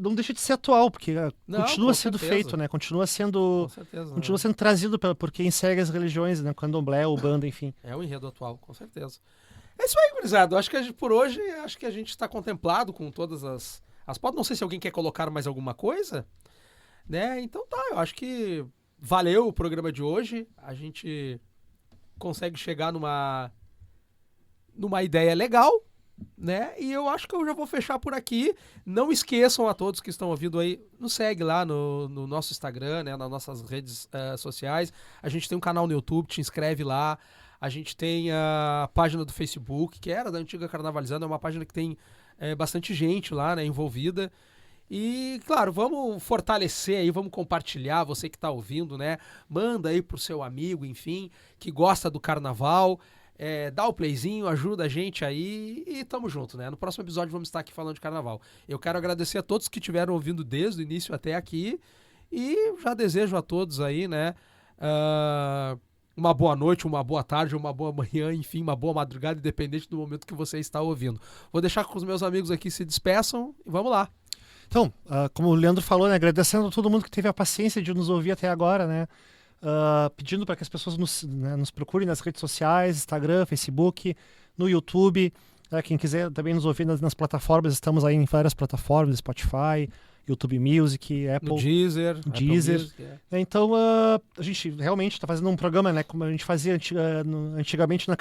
A: não deixa de ser atual, porque
C: Não,
A: continua
C: com
A: sendo
C: certeza.
A: feito, né? Continua sendo
C: Com certeza.
A: continua sendo trazido por quem segue as religiões, né? Candomblé, Umbanda, enfim.
C: É o enredo atual, com certeza. É isso aí, gurizada. Eu acho que por hoje, acho que a gente está contemplado com todas as pautas. Não sei se alguém quer colocar mais alguma coisa, né? Então tá, eu acho que valeu o programa de hoje. A gente consegue chegar numa ideia legal, né? E eu acho que eu já vou fechar por aqui. Não esqueçam a todos que estão ouvindo aí, nos segue lá no nosso Instagram, né? Nas nossas redes sociais. A gente tem um canal no YouTube, te inscreve lá. A gente tem a página do Facebook, que era da antiga Carnavalizando, é uma página que tem bastante gente lá, né, envolvida. E, claro, vamos fortalecer aí, vamos compartilhar, você que está ouvindo, né? Manda aí pro seu amigo, enfim, que gosta do carnaval. Dá o playzinho, ajuda a gente aí e tamo junto, né? No próximo episódio vamos estar aqui falando de carnaval. Eu quero agradecer a todos que estiveram ouvindo desde o início até aqui e já desejo a todos aí, né? Uma boa noite, uma boa tarde, uma boa manhã, enfim, uma boa madrugada, independente do momento que você está ouvindo. Vou deixar com os meus amigos aqui se despeçam e vamos lá.
A: Então, como o Leandro falou, né? Agradecendo a todo mundo que teve a paciência de nos ouvir até agora, né? Pedindo para que as pessoas nos procurem nas redes sociais, Instagram, Facebook, no YouTube. Quem quiser também nos ouvir nas plataformas, estamos aí em várias plataformas, Spotify, YouTube Music, Apple.
C: No Deezer.
A: Deezer.
C: Music,
A: Então, a gente realmente está fazendo um programa, né, como a gente fazia antigamente na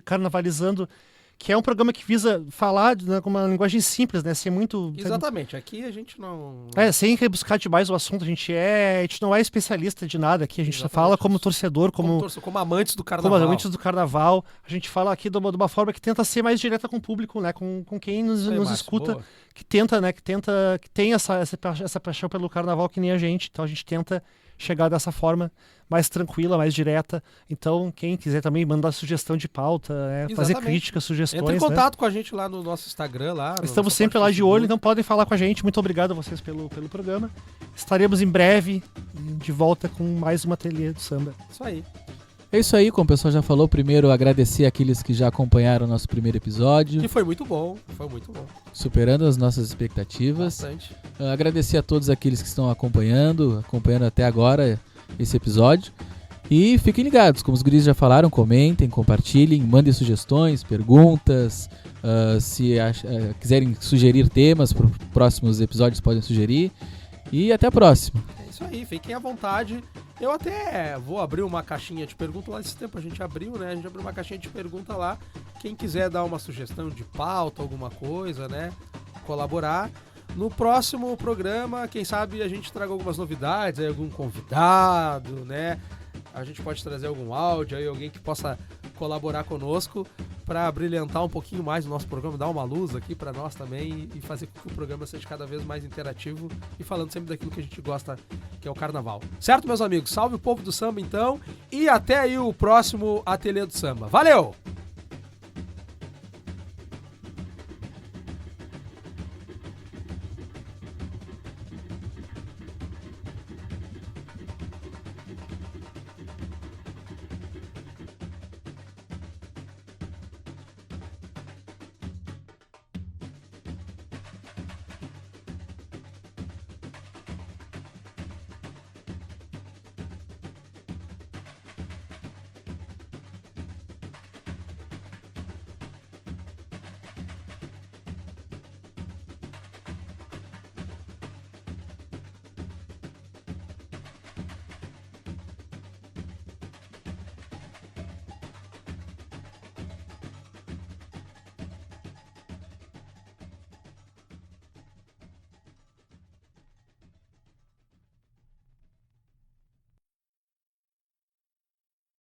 A: Carnavalizando, que é um programa que visa falar com uma linguagem simples, né, ser muito...
C: Exatamente, aqui a gente não...
A: sem rebuscar demais o assunto, a gente não é especialista de nada aqui, a gente
C: Exatamente.
A: fala como torcedor, como
C: amantes do carnaval.
A: como amantes do carnaval, a gente fala aqui de uma forma que tenta ser mais direta com o público, né, com quem nos
C: Márcio,
A: escuta,
C: boa.
A: que tem essa paixão pelo carnaval que nem a gente, então a gente tenta chegar dessa forma mais tranquila, mais direta. Então, quem quiser também mandar sugestão de pauta, fazer
C: Exatamente.
A: críticas, sugestões.
C: Entra em contato com a gente lá no nosso Instagram. Lá, no
A: Estamos
C: nosso
A: sempre lá
C: Facebook.
A: de olho, então podem falar com a gente. Muito obrigado a vocês pelo programa. Estaremos em breve de volta com mais uma ateliê do samba.
C: Isso aí.
B: É isso aí, como o pessoal já falou, primeiro agradecer aqueles que já acompanharam o nosso primeiro episódio,
C: E foi muito bom,
B: superando as nossas expectativas.
C: Bastante.
B: Agradecer a todos aqueles que estão acompanhando até agora esse episódio. E fiquem ligados, como os guris já falaram, comentem, compartilhem, mandem sugestões, perguntas. Se quiserem sugerir temas para os próximos episódios, podem sugerir. E até a próxima.
C: É isso aí, fiquem à vontade. Eu até vou abrir uma caixinha de pergunta lá esse tempo. A gente abriu, né? A gente abriu uma caixinha de pergunta lá. Quem quiser dar uma sugestão de pauta, alguma coisa, né? Colaborar. No próximo programa, quem sabe a gente traga algumas novidades, aí algum convidado, né? A gente pode trazer algum áudio aí, alguém que possa colaborar conosco para brilhantar um pouquinho mais o nosso programa, dar uma luz aqui para nós também e fazer com que o programa seja cada vez mais interativo e falando sempre daquilo que a gente gosta, que é o carnaval. Certo, meus amigos? Salve o povo do samba, então, e até aí o próximo Ateliê do Samba. Valeu!